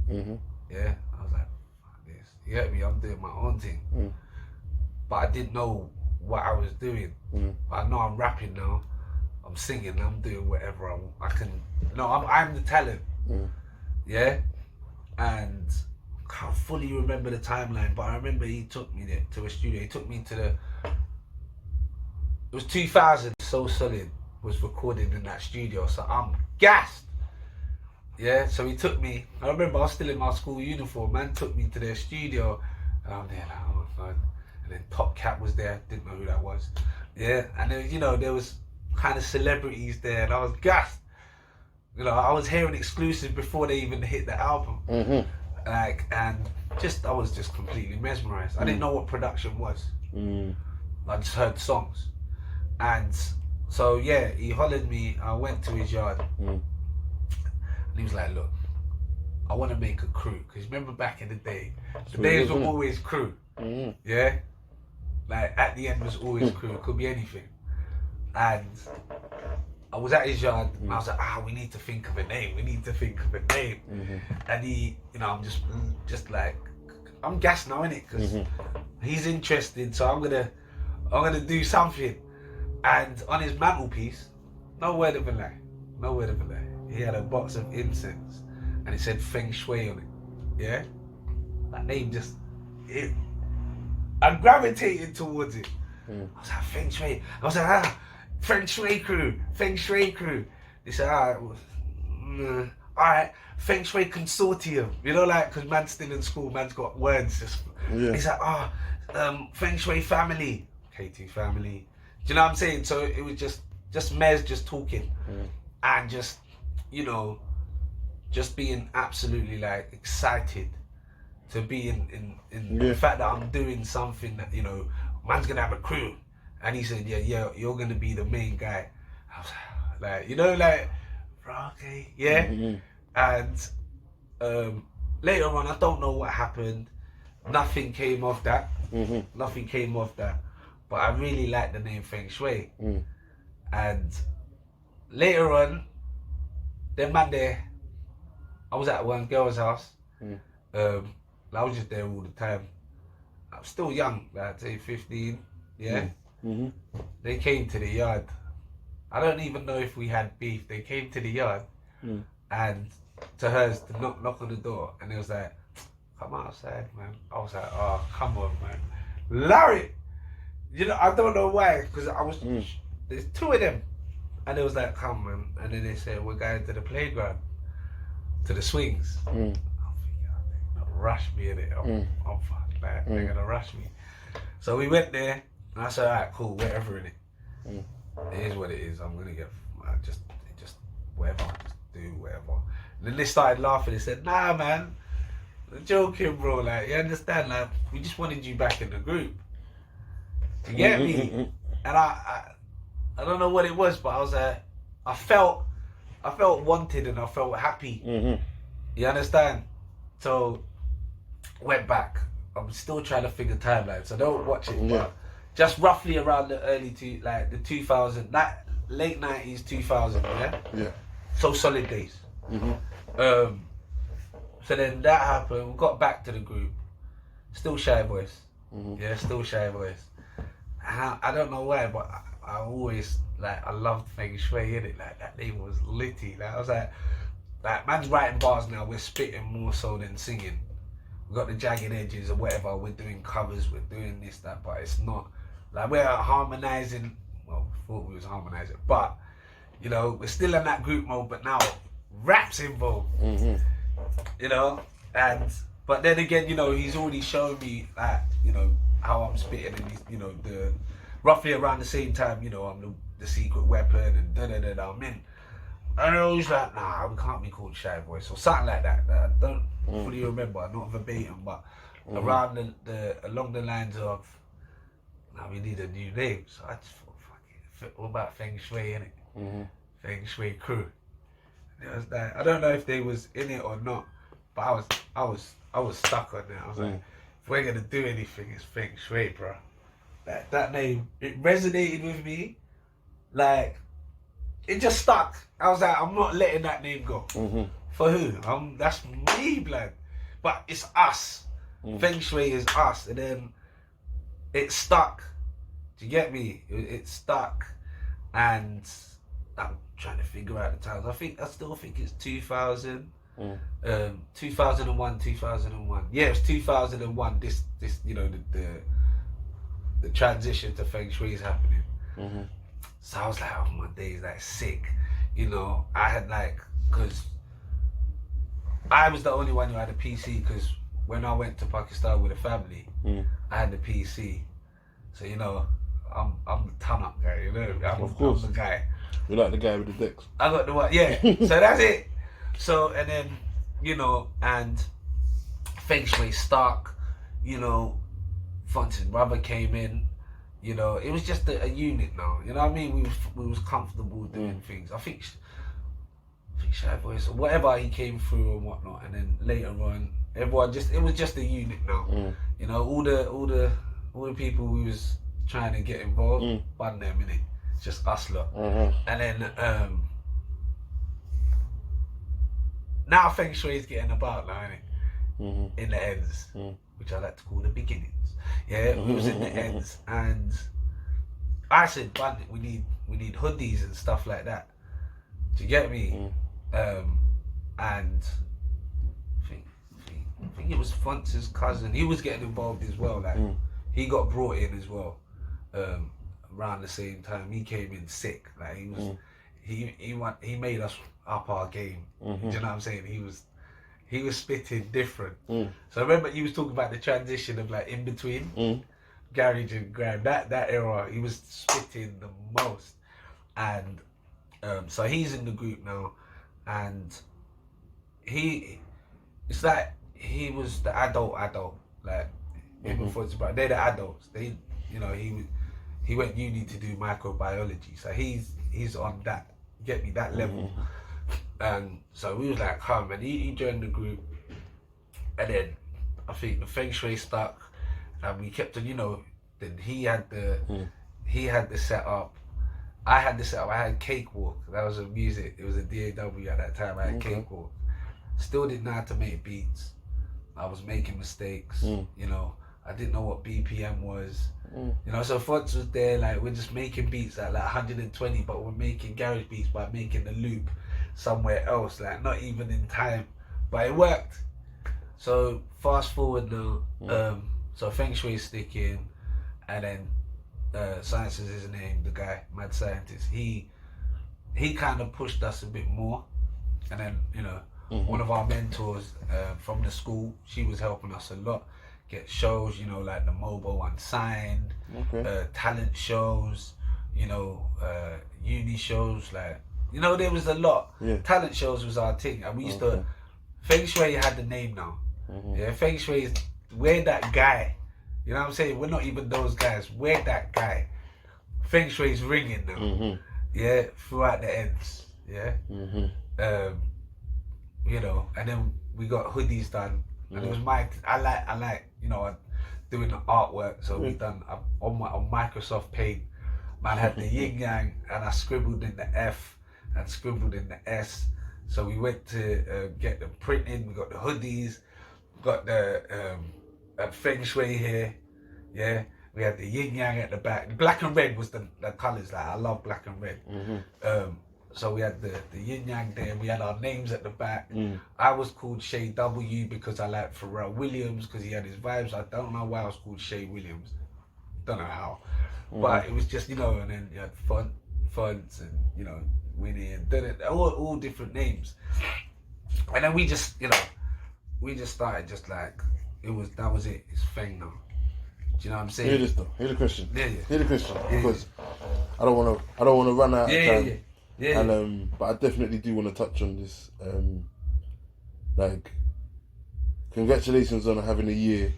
9, yeah, I was like, fuck this. You get me? I'm doing my own thing, but I didn't know what I was doing. I know I'm rapping now. I'm singing. I'm doing whatever I can. No, I'm the talent. Yeah, and I can't fully remember the timeline, but I remember he took me there to a studio. He took me to the. It was 2000. So Solid was recording in that studio, so I'm gassed. Yeah, so he took me. I remember I was still in my school uniform. Man took me to their studio, and I'm there like, oh God. And then Top Cat was there. Didn't know who that was. Yeah, and then, you know, there was kind of celebrities there, and I was gassed. You know, I was hearing exclusives before they even hit the album. Like, and I was just completely mesmerized. I didn't know what production was. I just heard songs, and so yeah, he hollered me. I went to his yard. He was like, look, I want to make a crew. Because remember back in the day, the days were always crew. Yeah? Like, at the end was always crew. It could be anything. And I was at his yard, and I was like, we need to think of a name. We need to think of a name. And he, you know, I'm just like, I'm gassed now, innit? Because he's interested, so I'm gonna do something. And on his mantelpiece, no word of a lie. No word of a lie. He had a box of incense and it said Feng Shui on it. Yeah? That name just, I gravitated towards it. I was like, Feng Shui. I was like, Feng Shui crew, Feng Shui crew. They said, alright, Feng Shui consortium. You know, like, because man's still in school, man's got words. Just, he's like, Feng Shui family, K2 family. Do you know what I'm saying? So it was just Mez just talking and just, you know, just being absolutely like excited to be in the fact that I'm doing something that, you know, man's gonna have a crew. And he said, yeah, you're gonna be the main guy. I was like, you know, like, okay, yeah. And later on, I don't know what happened. Nothing came of that. Nothing came of that. But I really like the name Feng Shui. And later on, then man there, I was at one girl's house. I was just there all the time. I was still young, like I'd say 15, yeah? They came to the yard. I don't even know if we had beef. They came to the yard and to hers to knock on the door, and it was like, come outside, man. I was like, oh, come on, man. Larry! You know, I don't know why, because I was, there's two of them. And it was like, come man. And then they said, we're going to the playground, to the swings. I'm thinking, they're gonna rush me in it. I'm fucked, like, they're gonna rush me. So we went there, and I said, alright, cool, whatever in it. It is what it is. I'm gonna get, just whatever, just do whatever. And then they started laughing. They said, nah, man, I'm joking, bro. Like, you understand? Like, we just wanted you back in the group. You get me? And I don't know what it was, but I was like, I felt wanted and I felt happy. You understand? So went back. I'm still trying to figure timelines, so don't watch it. But just roughly around the early the 2000, that late 90s, 2000, yeah. So Solid days. So then that happened. We got back to the group. Still Shy Voice. Yeah, still Shy Voice. And I don't know why, but I always, like, I loved Feng Shui, innit? Like, that name was litty. Like, I was like, man's writing bars now, we're spitting more so than singing. We've got the jagged edges or whatever, we're doing covers, we're doing this, that, but it's not, like, we're harmonizing, well, we thought we was harmonizing, but, you know, we're still in that group mode, but now rap's involved, you know? But then again, you know, he's already shown me, like, you know, how I'm spitting, and he's, you know, roughly around the same time, you know, I'm the secret weapon and da-da-da-da, I'm in. And I was like, nah, we can't be called Shy Voice or something like that. I don't fully remember, not verbatim, but around along the lines of, nah, we need a new name. So I just thought, fuck it, what about Feng Shui, innit? Feng Shui crew. And it was like, I don't know if they was in it or not, but I was stuck on that. I was like, if we're gonna do anything, it's Feng Shui, bro. Like, that name, it resonated with me. Like, it just stuck. I was like, I'm not letting that name go. For who? That's me, blood. But it's us. Feng Shui is us. And then it stuck Do you get me? It stuck, and I'm trying to figure out the times. I still think it's 2000. 2001. Yeah, it was 2001. This you know the transition to Feng Shui is happening. So I was like, oh my days, like sick. You know, I had like, because I was the only one who had a PC, because when I went to Pakistan with a family, I had the PC. So you know, I'm the turn up guy. You know, I'm the guy. You're like the guy with the decks. I got the one. Yeah. So that's it. So and then you know, and Feng Shui stuck. You know, Fonta's brother came in. You know, it was just a unit now. You know what I mean? We was comfortable doing things. I think Shai Voice or whatever, he came through and whatnot, and then later on, everyone it was just a unit now. You know, all the people we was trying to get involved, bun them innit? Just us lot. And then now Feng Shui is getting about now, innit? In the ends, which I like to call the beginnings. Yeah, we was in the ends, and I said, bun it, we need hoodies and stuff like that. Do you get me? And I think it was Fonta's cousin. He was getting involved as well. Like he got brought in as well. Around the same time, he came in sick. Like he was, he made us up our game. Do you know what I'm saying? He was spitting different. So I remember he was talking about the transition of like in between garage and grime. That era, he was spitting the most. And so he's in the group now, and it's like he was the adult. Like him and Fonta's brother, they're the adults. They, you know, he went uni to do microbiology, so he's on that, get me, that level. And so we was like, come, and he joined the group, and then I think the Feng Shui stuck, and we kept on, you know, then he had the setup, I had the setup, I had Cakewalk, that was a music, it was a DAW at that time, I had Cakewalk. Still didn't know how to make beats, I was making mistakes, you know, I didn't know what BPM was, you know, so Fonts was there, like, we're just making beats at like 120, but we're making garage beats by making the loop somewhere else, like not even in time, but it worked. So fast forward now, so Feng Shui is sticking, and then Science is his name, the guy, mad scientist, he kind of pushed us a bit more, and then, you know, one of our mentors from the school, she was helping us a lot, get shows, you know, like the Mobile Unsigned, talent shows, you know, uni shows, like, you know, there was a lot. Talent shows was our thing, and we used to, Feng Shui had the name now. Yeah, Feng Shui is, we're that guy. You know what I'm saying? We're not even those guys, we're that guy. Feng Shui is ringing now. Yeah, throughout the ends. Yeah. You know, and then we got hoodies done, and it was I like, you know, doing the artwork. So we done on Microsoft Paint. Man had the yin yang, and I scribbled in the F and scribbled in the S. So we went to get the printing. We got the hoodies, got the Feng Shui here. Yeah, we had the yin yang at the back. Black and red was the colors. Like I love black and red. So we had the yin yang there. We had our names at the back. I was called Shai W because I like Pharrell Williams because he had his vibes. I don't know why I was called Shai Williams. Don't know how. But it was just, you know, and then you had Fonts and, you know, Winnie and all different names. And then we just, you know, we just started just like, that was it. It's Feng now. Do you know what I'm saying? Hear this though. Hear the question. Yeah. Hear the question because I don't want to run out of time. Yeah. And but I definitely do want to touch on this. Like, congratulations on having a year.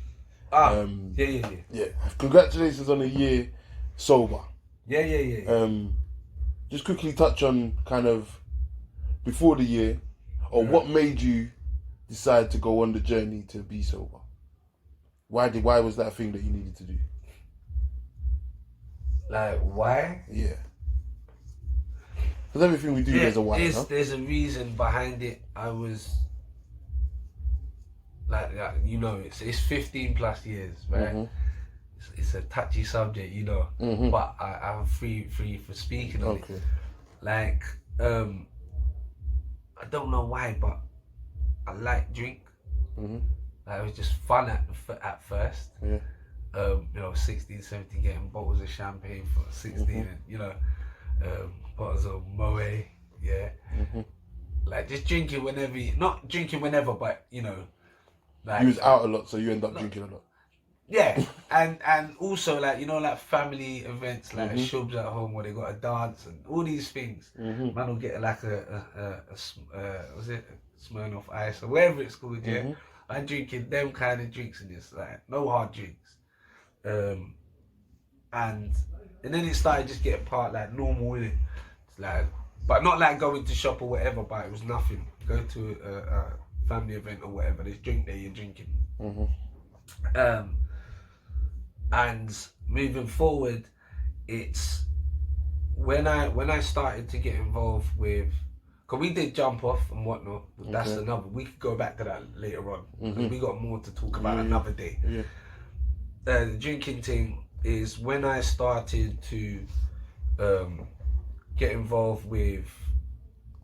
Yeah. Congratulations on a year sober. Yeah. Just quickly touch on kind of before the year, or what made you decide to go on the journey to be sober? Why was that a thing that you needed to do? Like why? Yeah. Because everything we do, there's a why. There's a reason behind it. I was like you know, it's 15 plus years, right? it's a touchy subject, you know. But I'm free for speaking on it. Like, I don't know why, but I like drink. Like, it was just fun at first. Yeah. You know, 16, 17, getting bottles of champagne for 16, and you know, bottles of Moet, yeah. Like just drinking whenever, not drinking whenever, but you know, like you was out a lot, so you end up drinking a lot. Yeah, and also like, you know, like family events, like shubs at home where they got a dance and all these things. Man will get like was it Smirnoff Ice or whatever it's called, yeah. I'm drinking them kind of drinks, and it's like no hard drinks. And then it started just getting part like normal, innit? It's like, but not like going to shop or whatever, but it was nothing. Go to a family event or whatever, there's drink there, you're drinking. And moving forward, it's when I started to get involved with, cause we did jump off and whatnot. That's another. We could go back to that later on. We got more to talk about another day. The drinking thing is when I started to get involved with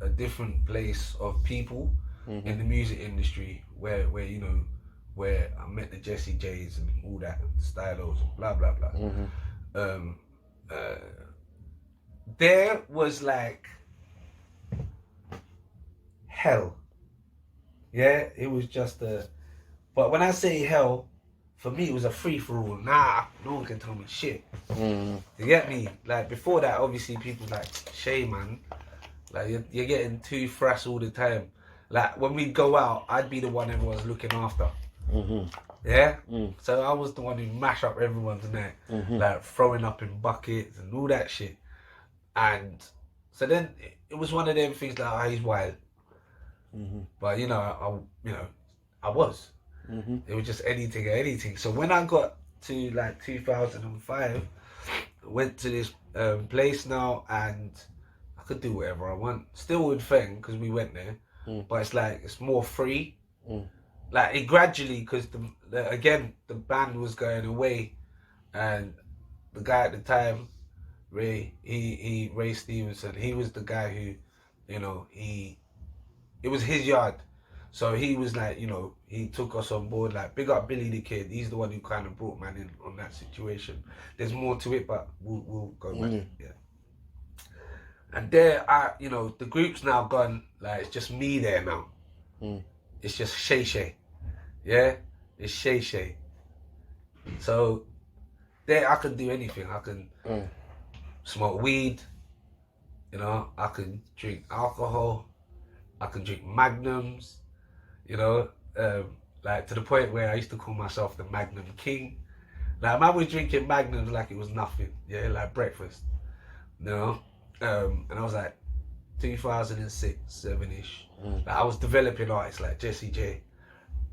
a different place of people in the music industry, where you know, where I met the Jesse J's and all that stylos and blah blah blah. There was like hell. Yeah, it was just but when I say hell, for me it was a free for all. Nah, no one can tell me shit. You get me? Like before that, obviously people like Shai, man, like you're getting too frass all the time. Like when we'd go out, I'd be the one everyone's looking after. Yeah? So I was the one who mash up everyone's night, like throwing up in buckets and all that shit. And so then it was one of them things like, oh, he's wild. But you know, I was. It was just anything. So when I got to like 2005, I went to this place now, and I could do whatever I want. Still with Feng, because we went there, but it's like, it's more free. Like it gradually, because again the band was going away, and the guy at the time, Ray Stevenson, he was the guy who, you know, it was his yard, so he was like, you know, he took us on board. Like big up Billy the Kid, he's the one who kind of brought man in on that situation. There's more to it, but we'll go back. Yeah. And there, you know, the group's now gone. Like it's just me there now. It's just Shay. Yeah? It's Shay. So there I can do anything. I can smoke weed, you know, I can drink alcohol, I can drink magnums, you know, like to the point where I used to call myself the Magnum King. Like man was drinking magnums like it was nothing, yeah, like breakfast, you know. And I was like 2006, 7-ish. Like I was developing artists like Jesse J.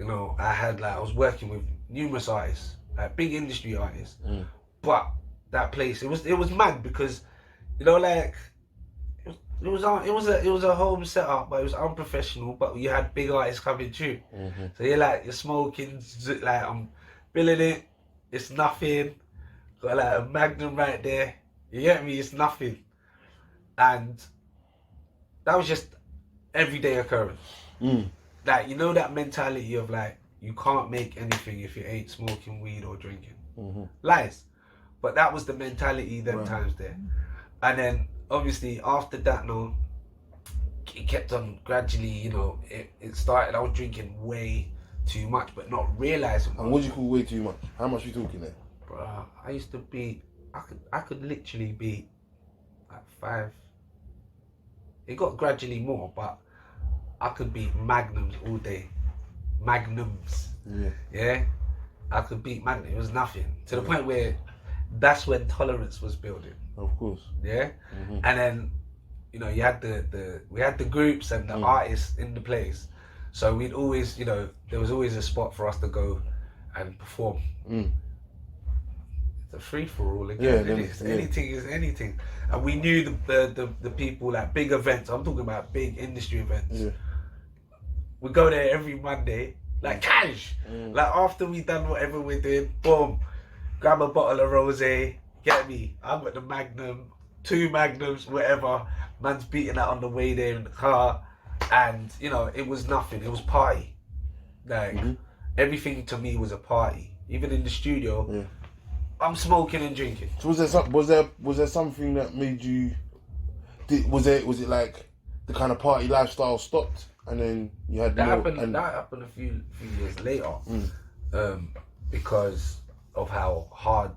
You know, I was working with numerous artists, like big industry artists. But that place, it was mad because, you know, like it was a home setup, but it was unprofessional. But you had big artists coming through, so you're smoking, like I'm billing it. It's nothing. Got like a Magnum right there. You get me? It's nothing. And that was just everyday occurrence. Like, you know, that mentality of like, you can't make anything if you ain't smoking weed or drinking. Lies. But that was the mentality them times there. And then obviously after that, no, it kept on gradually, you know, it started, I was drinking way too much, but not realizing. And what do you call way too much? How much are you talking there? Bro, I used to be, I could literally be like 5. It got gradually more, but I could beat magnums all day. Magnums. Yeah? I could beat magnum. It was nothing. To the point where that's when tolerance was building. Of course. Yeah? And then, you know, you had we had the groups and the artists in the place. So we'd always, you know, there was always a spot for us to go and perform. It's a free for all again. Anything is anything. And we knew the people, like big events. I'm talking about big industry events. We go there every Monday, like cash. Like after we done whatever we're doing, boom. grab a bottle of rosé, get me. I've got the Magnum, 2 Magnums, whatever. Man's beating that on the way there in the car, and you know, it was nothing. It was party. Like everything to me was a party. Even in the studio, I'm smoking and drinking. So was there something that made you? Was it like the kind of party lifestyle stopped, and then you had that more, happened? That happened a few years later, because of how hard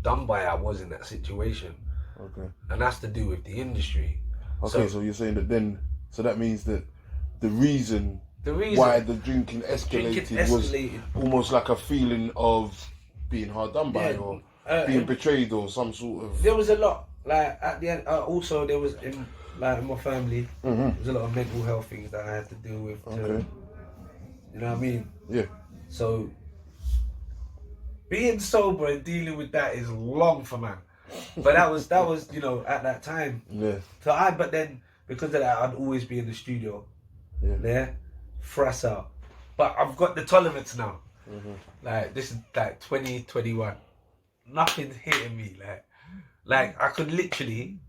done by I was in that situation. Okay. And that's to do with the industry. Okay, so you're saying that then, so that means that the reason why the drinking escalated was almost like a feeling of being hard done by, or being betrayed, or some sort of. There was a lot, like at the end. Also, there was in my family. There was a lot of mental health things that I had to deal with. You know what I mean? Yeah. So being sober and dealing with that is long for man. But that was you know, at that time. Yeah. So but then because of that, I'd always be in the studio. Yeah. Frass out. But I've got the tolerance now. Like this is like 2021. Nothing's hitting me. Like I could literally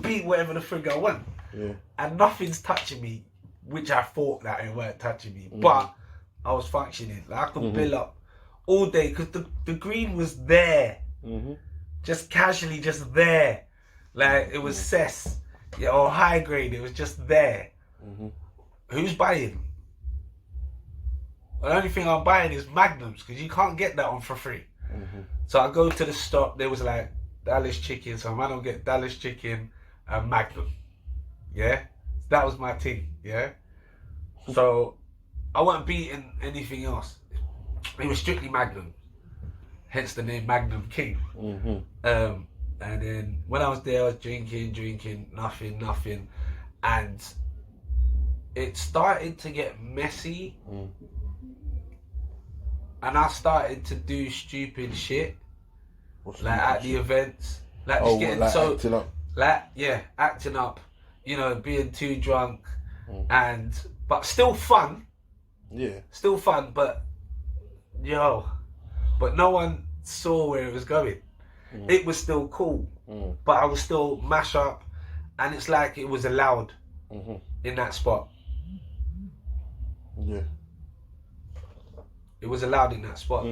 beat whatever the frig I want. Yeah. And nothing's touching me, which I thought that it weren't touching me. But I was functioning. Like I could build up all day because the green was there. Just casually just there. Like it was cess. Yeah, or high grade, it was just there. Who's buying? The only thing I'm buying is Magnums, because you can't get that one for free. So I go to the stop, there was like Dallas chicken, so I don't get Dallas chicken and Magnum. Yeah? That was my thing, yeah? So I wasn't beating anything else. It was strictly Magnum. Hence the name Magnum King. And then when I was there, I was drinking, nothing. And it started to get messy. And I started to do stupid shit. Like at the events. Like just getting acting up. Like, yeah, acting up. You know, being too drunk. But still fun. Yeah. Still fun, but no one saw where it was going. It was still cool, but I was still mash up, and it's like it was allowed in that spot. Yeah. It was allowed in that spot.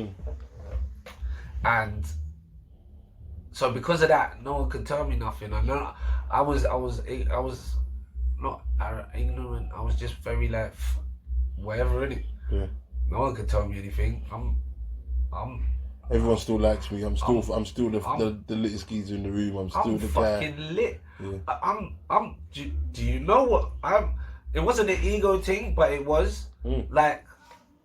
And so because of that, no one could tell me nothing. I was not ignorant. I was just very like, whatever, innit? Yeah. No one could tell me anything. Everyone still likes me. I'm still the littest geezer in the room. I'm still the guy. I'm fucking lit. Yeah. Do you know what it wasn't an ego thing, but it was like,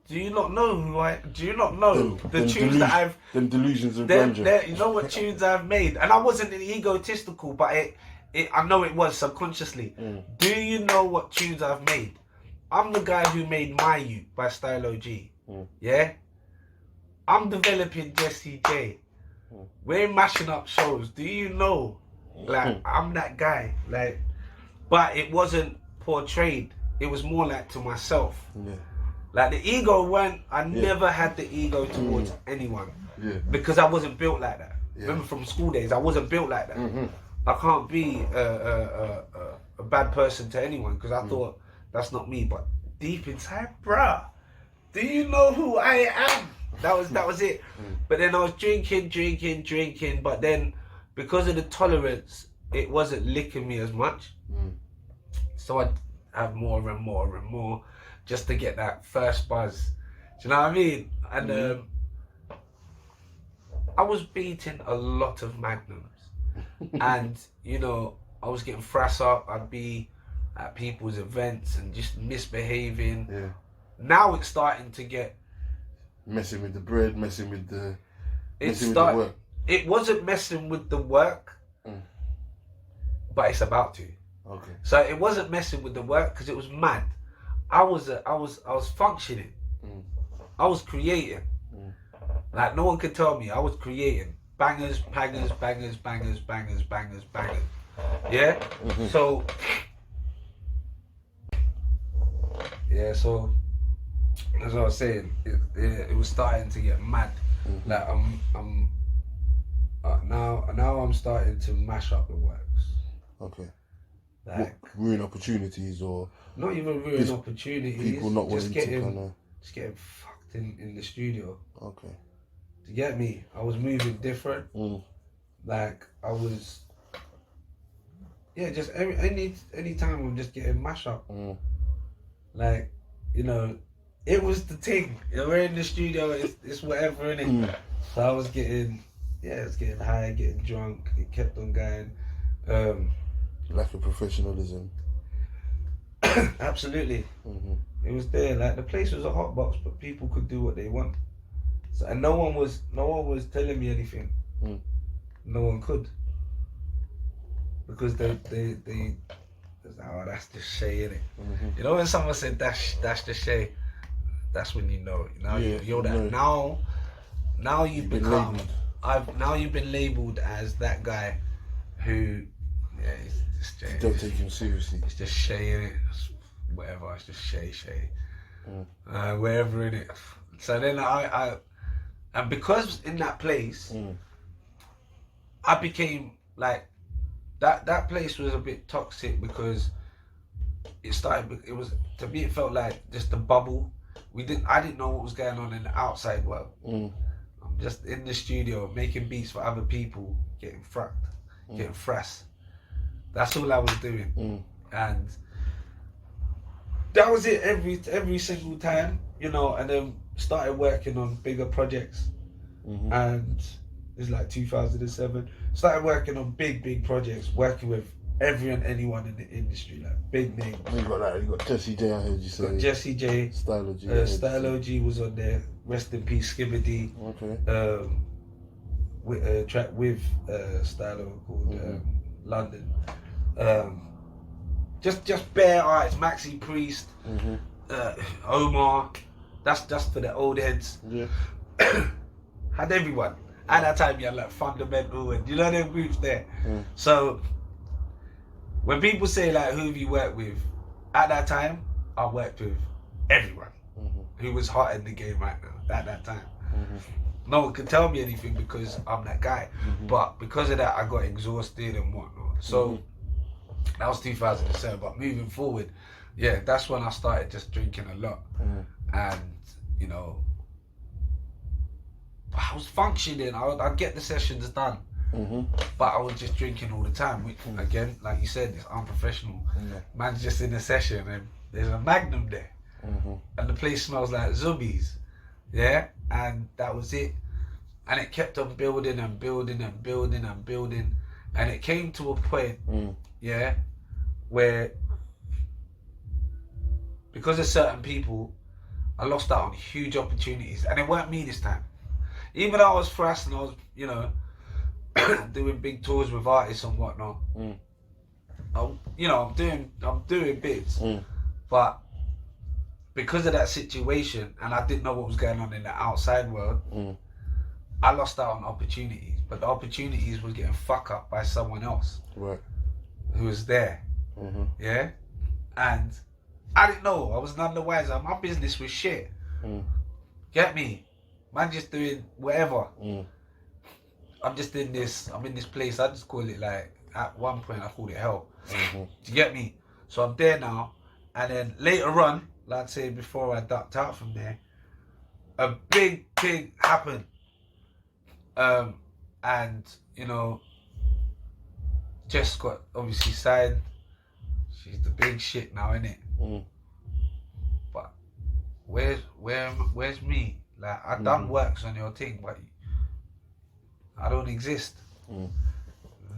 do you not know who I? Do you not know the tunes that I've? Them delusions of grandeur. You know what tunes I've made, and I wasn't egotistical, but I know it was subconsciously. Do you know what tunes I've made? I'm the guy who made My You by Stylo G. Yeah. I'm developing Jesse J. We're mashing up shows. Do you know? Like I'm that guy. Like, but it wasn't portrayed. It was more like to myself. Yeah. Like the ego I never had the ego towards anyone. Yeah. Because I wasn't built like that. Yeah. Remember from school days, I wasn't built like that. I can't be a bad person to anyone because I thought that's not me. But deep inside, bruh, do you know who I am? That was it. But then I was drinking. But then because of the tolerance, it wasn't licking me as much. So I'd have more and more just to get that first buzz. Do you know what I mean? And I was beating a lot of Magnums. And, you know, I was getting frass up. I'd be at people's events and just misbehaving. Yeah. Now it's starting to get... Messing with the bread, messing with the work. It wasn't messing with the work, but it's about to. Okay. So it wasn't messing with the work because it was mad. I was functioning. I was creating. Like no one could tell me. I was creating bangers. Yeah. So as I was saying, it was starting to get mad. Like I'm now I'm starting to mash up the works. Okay. Like ruin opportunities or not even ruin opportunities. People not wanting to kind of just getting fucked in the studio. Okay. To get me, I was moving different. Like I was. Yeah, just any time I'm just getting mash up. Like, you know, it was the thing. You know, we're in the studio, it's whatever, innit? So I was getting high, getting drunk. It kept on going. Lack of professionalism. Absolutely. It was there. Like the place was a hot box, but people could do what they want. So, and no one was telling me anything. No one could. Because they oh, that's the Shai, innit? You know when someone said that's the Shai, that's when you know. Now you're that. Now you've become. You've been labelled as that guy who, it's just Shai. Don't take him seriously. It's just Shai, innit? Whatever. It's just Shai. Wherever, innit? So then and because in that place, I became like. That place was a bit toxic because it to me it felt like just a bubble. I didn't know what was going on in the outside world. I'm just in the studio making beats for other people, getting fracked, getting frass. That's all I was doing. And that was it every single time, you know, and then started working on bigger projects. And it's like 2007. Started working on big projects, working with every and anyone in the industry, like big names. You got Jesse J, I heard you say. Got Jesse J. Stylo G. Stylo G was on there. Rest in peace, Skibbity. Okay. With a track with Stylo called London. Just bare artists, Maxi Priest, Omar. That's just for the old heads. Yeah. Had everyone. At that time, you had like Fundamental and you know them groups there. So when people say like who have you worked with, at that time I worked with everyone who was hot in the game right now at that time. No one could tell me anything because I'm that guy. But because of that, I got exhausted and whatnot. So that was 2007. But moving forward, yeah, that's when I started just drinking a lot, and you know. I was functioning, I'd get the sessions done, but I was just drinking all the time, which again, like you said, it's unprofessional. Man's just in a session and there's a Magnum there, and the place smells like zombies, and that was it. And it kept on building and building and building and building, and it came to a point, where because of certain people, I lost out on huge opportunities, and it weren't me this time. Even though I was fresh and I was, you know, doing big tours with artists and whatnot. I'm doing bits, but because of that situation, and I didn't know what was going on in the outside world, I lost out on opportunities. But the opportunities was getting fucked up by someone else, who was there, and I didn't know. I was none the wiser. My business was shit. Get me? Man just doing whatever. I'm in this place, I just call it like, at one point I called it hell. Do you get me? So I'm there now, and then later on, like I say before I ducked out from there, a big thing happened. And, you know, Jess got obviously signed. She's the big shit now, innit? But where's me? Like, I done works on your thing, but I don't exist.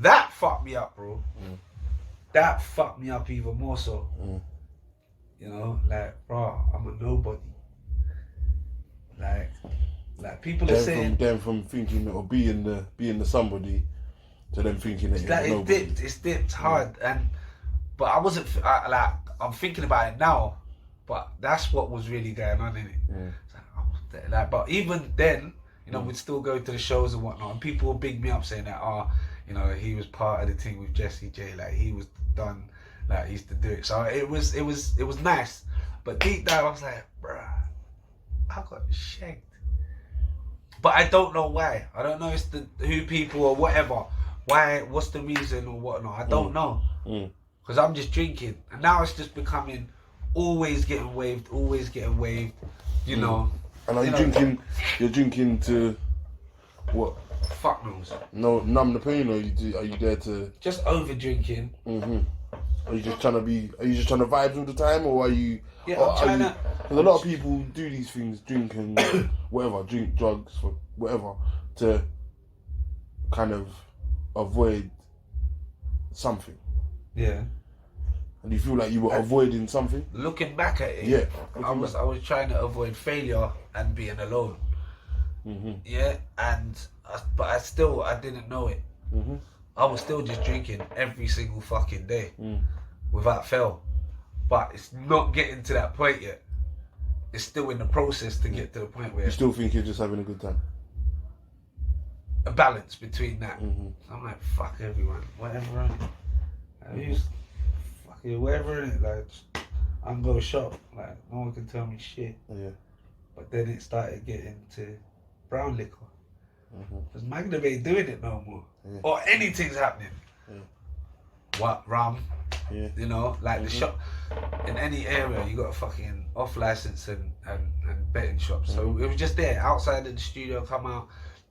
That fucked me up, bro. That fucked me up even more so. You know, like, bro, I'm a nobody. Like people are saying. From thinking or being the somebody to them thinking that you're nobody. It's dipped hard, but I wasn't I'm thinking about it now, but that's what was really going on in it. But even then, you know, we'd still go to the shows and whatnot, and people would big me up saying that, you know, he was part of the thing with Jesse J, like he was done, like he used to do it. So it was nice, but deep down I was like, bruh, I got shagged. But I don't know why. I don't know if it's who people or whatever. Why? What's the reason or whatnot? I don't know. Because I'm just drinking, and now it's just becoming always getting waved. You know. And are you drinking? You're drinking to what? Fuck knows. No, numb the pain, or are you there to just over drinking? Are you just trying to be? Are you just trying to vibes all the time, or are you? Yeah, I'm trying to. Because a lot of people do these things, drink and whatever, drink drugs for whatever, to kind of avoid something. Yeah. And you feel like you were avoiding something? Looking back at it, yeah, I was trying to avoid failure and being alone. Yeah, but I didn't know it. I was still just drinking every single fucking day without fail. But it's not getting to that point yet. It's still in the process to get to the point where... You still think you're just having a good time? A balance between that. I'm like, fuck everyone, whatever. Whatever in it, like, I can go shop, like, no one can tell me shit. Yeah. But then it started getting to brown liquor. Because Magnum ain't doing it no more. Or anything's happening. What, rum? Yeah. You know, like the shop, in any area, you got a fucking off license and betting shop. So it was just there, outside of the studio, come out,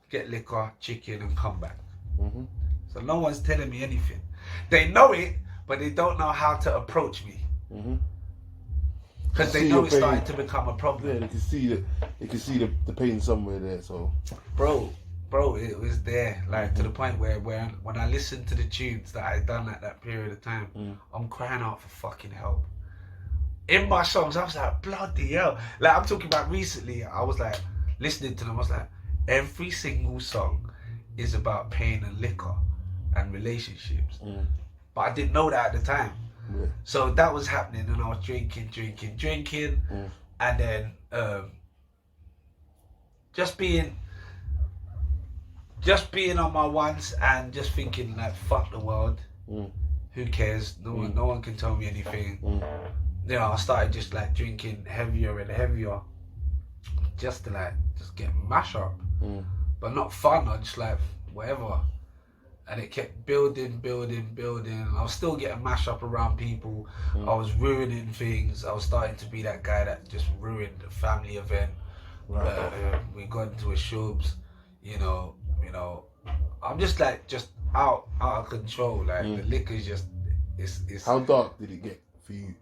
get liquor, chicken, and come back. So no one's telling me anything. They know it, but they don't know how to approach me. Because they know it's starting to become a problem. Yeah, they can see the pain somewhere there. So, bro, it was there, like to the point where when I listened to the tunes that I done at that period of time, I'm crying out for fucking help. In my songs, I was like, bloody hell. Like, I'm talking about recently, I was like, listening to them, I was like, every single song is about pain and liquor and relationships. But I didn't know that at the time. So that was happening, and I was drinking, and then just being on my ones and just thinking like, fuck the world, who cares? No one can tell me anything. You know, I started just like drinking heavier and heavier, just to get mash up, but not fun. I just like whatever. And it kept building. I was still getting mashed up around people. I was ruining things. I was starting to be that guy that just ruined a family event. We got into a shubs, you know. I'm just out of control. Like the liquor's just, it's. How dark did it get for you,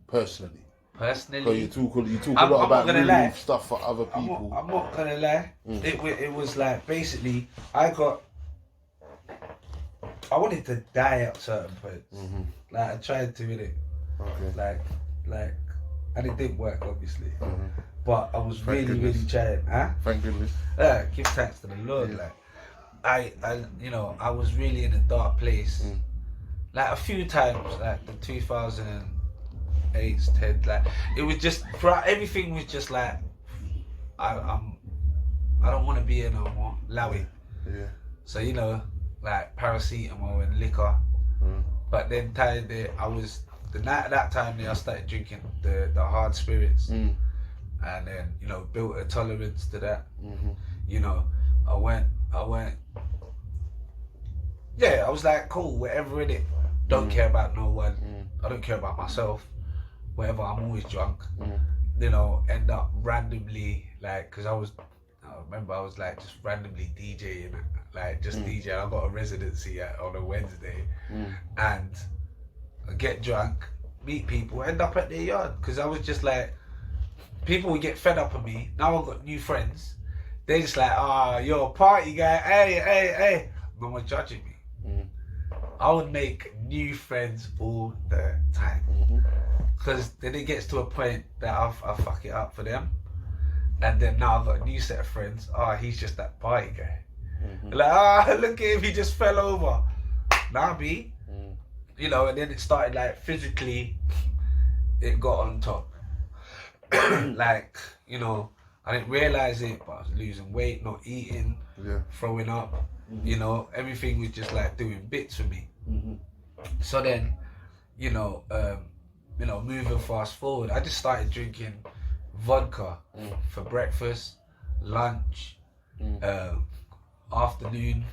personally? Personally, you talk a lot about ruining stuff for other people. I'm not gonna lie. It was like, basically, I wanted to die at certain points. Like, I tried to with it. Like, and it didn't work, obviously. But I was really trying. Thank goodness. Give thanks to the Lord. Like, I was really in a dark place. Like, a few times, like the 2008, 10, like, it was just, everything was just like, I don't want to be here no more. Lowy. Yeah. So, like paracetamol and liquor, but then I was the night at that time I started drinking the hard spirits, and then built a tolerance to that. I went. Yeah, I was like, cool, whatever in it. Don't care about no one. I don't care about myself. Whatever. I'm always drunk. End up randomly because I remember I was like just randomly DJing. Like just DJ. I got a residency on a Wednesday, and I get drunk, meet people, end up at their yard, because I was just like, people would get fed up of me. Now I've got new friends. They're just like, you're a party guy. Hey. No one's judging me. I would make new friends all the time, because then it gets to a point that I fuck it up for them, and then now I've got a new set of friends. He's just that party guy. Like, look at him, he just fell over. Nah, B. And then it started like physically, it got on top. Like, I didn't realize it, but I was losing weight, not eating, throwing up. Everything was just like doing bits for me. So then, moving fast forward, I just started drinking vodka for breakfast, lunch, afternoon,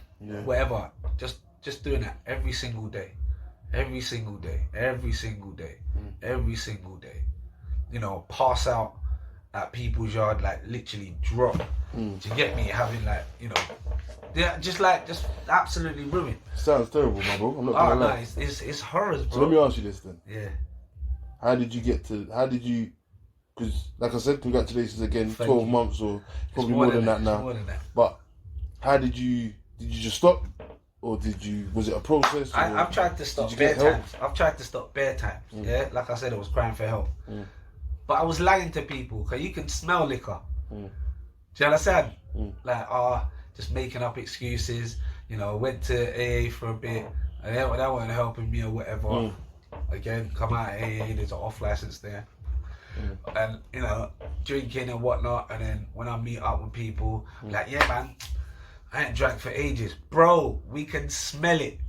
whatever. Just doing that every single day. Every single day. You know, pass out at people's yard, like literally drop. Do you get me? Having like, you know, just absolutely ruined. Sounds terrible, my bro. I'm not gonna lie. No, it's horrors, bro. So let me ask you this then. Yeah. How did you, because like I said, congratulations again, 12 months or probably more than that now. More than that. But how did you just stop? Or was it a process? I've tried to stop bare times. I've tried to stop bare times. Yeah, like I said, I was crying for help. But I was lying to people because you can smell liquor. Do you understand? Like, just making up excuses. You know, went to AA for a bit. And that wasn't helping me or whatever. Again, come out of AA, there's an off license there. And, you know, drinking and whatnot. And then when I meet up with people, like, yeah, man, I ain't drank for ages. Bro, we can smell it.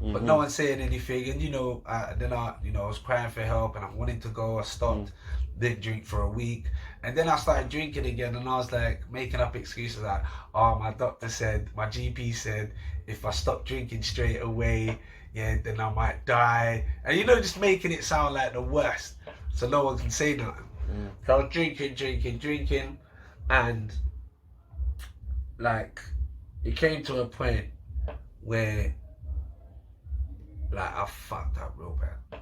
But no one's saying anything. And, you know, then I was crying for help and I wanted to go. I stopped, didn't drink for a week. And then I started drinking again and I was like making up excuses like, my doctor said, my GP said, if I stop drinking straight away, yeah, then I might die. And, you know, just making it sound like the worst. So no one can say nothing. So I was drinking. And, like, it came to a point where, like, I fucked up real bad.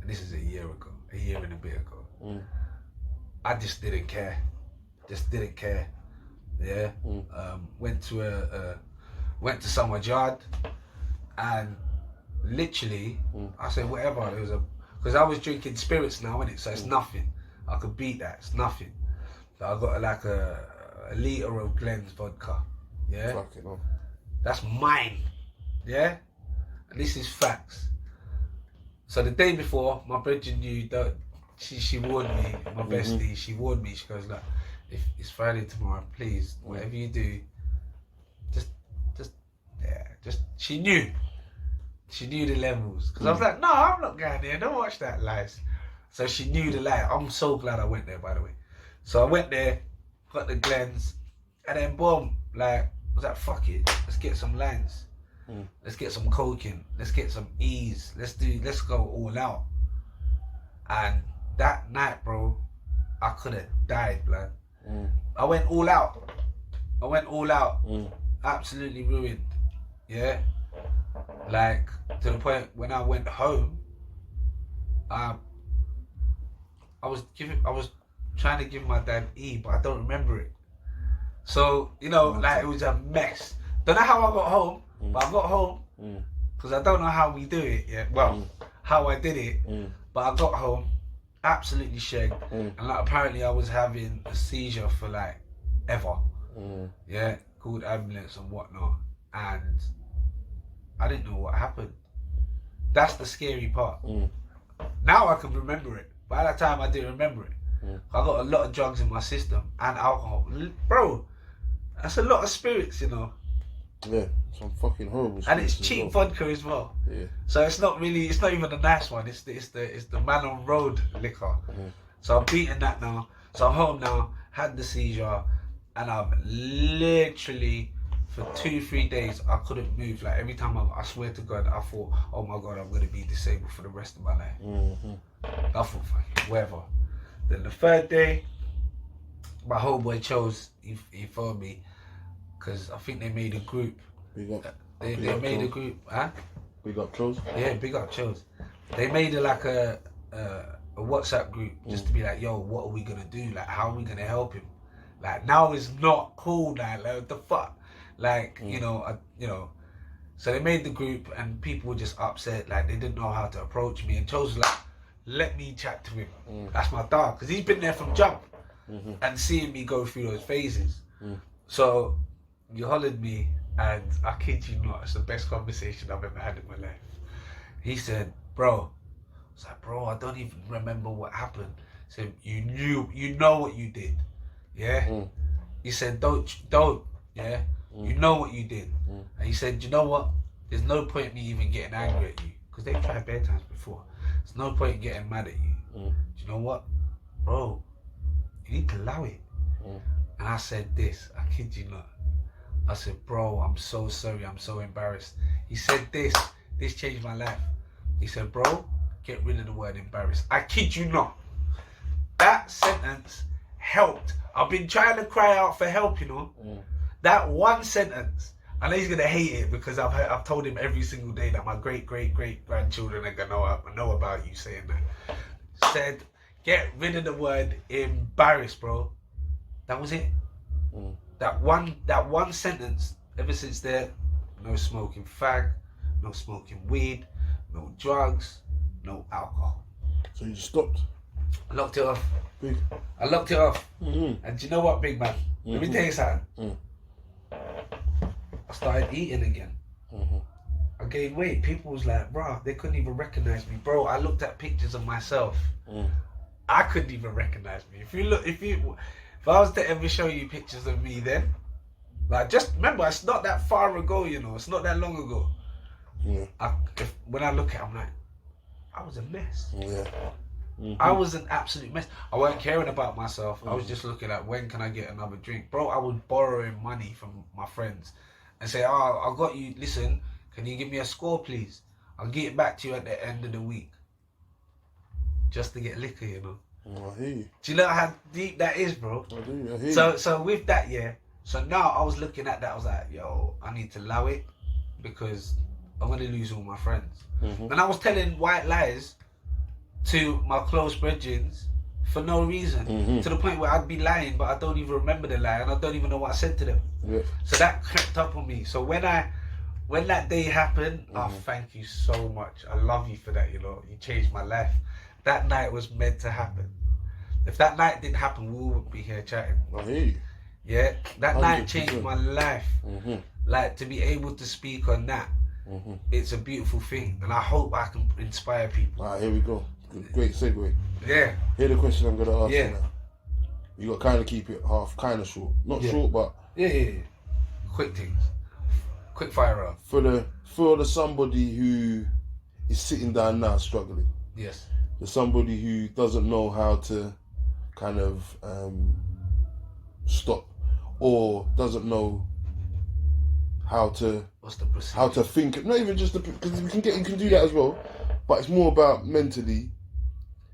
And this is a year and a bit ago. I just didn't care. Yeah. Went to someone's yard and literally I said whatever. Because I was drinking spirits now, innit? So it's nothing. I could beat that. It's nothing. So I got like a litre of Glen's vodka. Yeah. Fuck it, That's mine. Yeah. And this is facts. So the day before, my brother knew that she warned me, my bestie, she warned me, she goes, look, if it's Friday tomorrow, please, whatever you do, just, she knew the levels. Because I was like, no, I'm not going there, don't watch that, lies. So she knew the lie. I'm so glad I went there, by the way. So I went there, got the Glens, and then boom, like, I was like, fuck it, let's get some lines. Let's get some coking, let's get some ease, let's go all out. And that night, bro, I could have died, blood. I went all out. Absolutely ruined. Yeah. Like, to the point when I went home, I was trying to give my dad E, but I don't remember it. So, you know, like, it was a mess. Don't know how I got home, but I got home because I don't know how we do it yet. Well, how I did it, but I got home absolutely shagged, and like apparently I was having a seizure for like ever. Yeah, called ambulance and whatnot, and I didn't know what happened. That's the scary part. Now I can remember it. By that time I didn't remember it. I got a lot of drugs in my system and alcohol. Bro, that's a lot of spirits, you know. Yeah, some fucking horrible spirits. And it's cheap vodka as well. Yeah. So it's not even a nice one. It's the man on road liquor. So I'm beating that now. So I'm home now, had the seizure, and I've literally for 2-3 days I couldn't move. Like every time I swear to God, I thought, oh my God, I'm gonna be disabled for the rest of my life. I thought, fucking whatever. Then the third day, my homeboy chose, he phoned me, because I think they made a group. They made a group, huh? Big up Chose? Yeah, big up Chose. They made a WhatsApp group just to be like, yo, what are we gonna do? Like, how are we gonna help him? Like, now it's not cool now, like, what the fuck? Like, you know, so they made the group and people were just upset, like, they didn't know how to approach me, and Chose was like, let me chat to him. That's my dog, because he's been there from jump and seeing me go through those phases. So you hollered me, and I kid you not, it's the best conversation I've ever had in my life. He said, bro, I was like, bro, I don't even remember what happened. He said, you know what you did, yeah? He said, don't, yeah? You know what you did. And he said, you know what? There's no point me even getting angry at you, because they've tried bedtimes before. There's no point getting mad at you. Do you know what? Bro, You need to allow it. And I said this, I kid you not. I said, bro, I'm so sorry, I'm so embarrassed. He said this changed my life. He said, bro, get rid of the word embarrassed. I kid you not. That sentence helped. I've been trying to cry out for help, you know. That one sentence, I know he's gonna hate it because I've told him every single day that my great grandchildren are gonna know about you saying that. Said, get rid of the word embarrassed, bro. That was it. That one sentence. Ever since there, no smoking fag, no smoking weed, no drugs, no alcohol. So you stopped? I locked it off. Big. I locked it off. And do you know what, big man? Let me tell you something. I started eating again. I gained weight. People was like, bro, they couldn't even recognize me. Bro, I looked at pictures of myself. I couldn't even recognize me. If I was to ever show you pictures of me then, like, just remember, it's not that far ago, you know, it's not that long ago. When I look at it, I'm like, I was a mess. I was an absolute mess. I weren't caring about myself. I was just looking at when can I get another drink. Bro, I was borrowing money from my friends and say, oh, I got you, listen, can you give me a score, please? I'll get it back to you at the end of the week. Just to get liquor, you know. I hear you. Do you know how deep that is, bro? I do, I hear you. So with that, so now I was looking at that, I was like, yo, I need to allow it because I'm going to lose all my friends. And I was telling white lies to my close brethren for no reason, to the point where I'd be lying, but I don't even remember the lie and I don't even know what I said to them. So that crept up on me. So when that day happened, oh, thank you so much. I love you for that, you know. You changed my life. That night was meant to happen. If that night didn't happen, we wouldn't be here chatting. I hear you. Yeah, that 100%. night changed my life. Like, to be able to speak on that, it's a beautiful thing. And I hope I can inspire people. Alright, here we go. Great segue. Yeah. Here's the question I'm going to ask you now. You got to kind of keep it half, kind of short. Not short, but... Yeah. Quick things. Quick fire round. For the somebody who is sitting down now struggling. Yes. For somebody who doesn't know how to kind of stop, or doesn't know how to think. Not even just because you can do that as well, but it's more about mentally.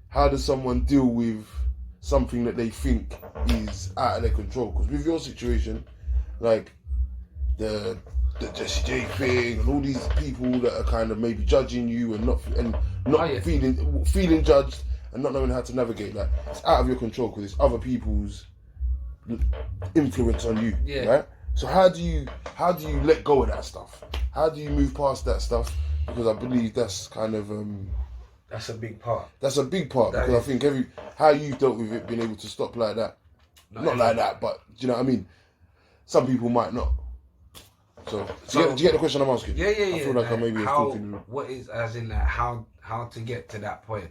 How does someone deal with something that they think is out of their control? Because with your situation, like the Jesse J thing and all these people that are kind of maybe judging you and not feeling judged and not knowing how to navigate that, it's out of your control because it's other people's influence on you, right? So how do you let go of that stuff? How do you move past that stuff? Because I believe that's kind of that's a big part. That's a big part because I think how you've dealt with it, being able to stop like that, not like that, but do you know what I mean? Some people might not. So do you get the question I'm asking? Yeah. I feel like I maybe was talking. What is, as in, like, how to get to that point?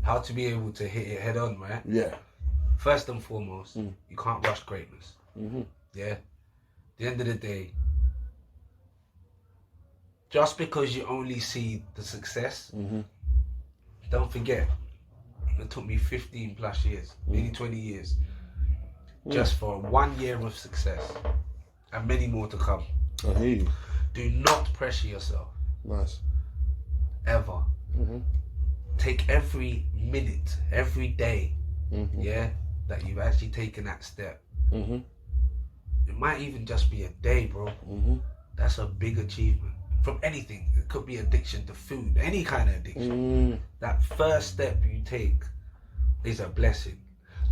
How to be able to hit it head on, right? Yeah. First and foremost, you can't rush greatness. Yeah. At the end of the day, just because you only see the success, don't forget, it took me 15 plus years, maybe 20 years, just for 1 year of success, and many more to come. I hear you. Do not pressure yourself. Nice. Ever. Take every minute, every day, that you've actually taken that step. It might even just be a day, bro. That's a big achievement. From anything. It could be addiction to food, any kind of addiction. That first step you take is a blessing.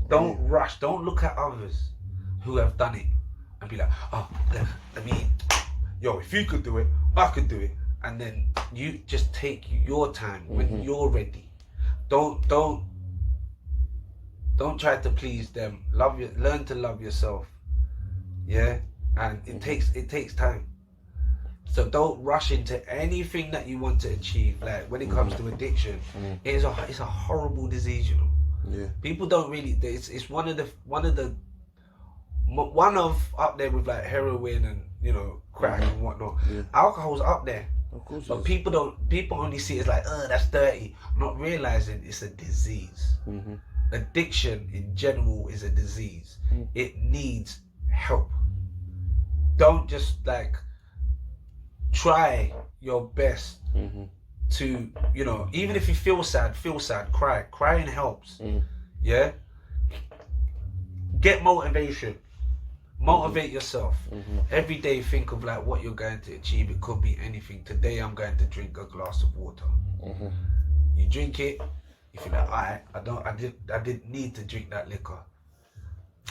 Don't rush. Don't look at others who have done it and be like, oh, let me, if you could do it, I could do it. And then you just take your time when you're ready. Don't try to please them. Learn to love yourself. Yeah, and it takes time. So don't rush into anything that you want to achieve. Like when it comes to addiction, it's a horrible disease, you know. Yeah. People don't really. It's one of up there with like heroin and crack and whatnot. Alcohol's up there. Of course. But people only see it as like, that's dirty, not realizing it's a disease. addiction in general is a disease. It needs help. Don't just like try your best to, you know, even if you feel sad, cry. Crying helps. Yeah? Get motivation. Motivate yourself. Every day think of like what you're going to achieve. It could be anything. Today I'm going to drink a glass of water. You drink it, you feel like, alright, I didn't need to drink that liquor.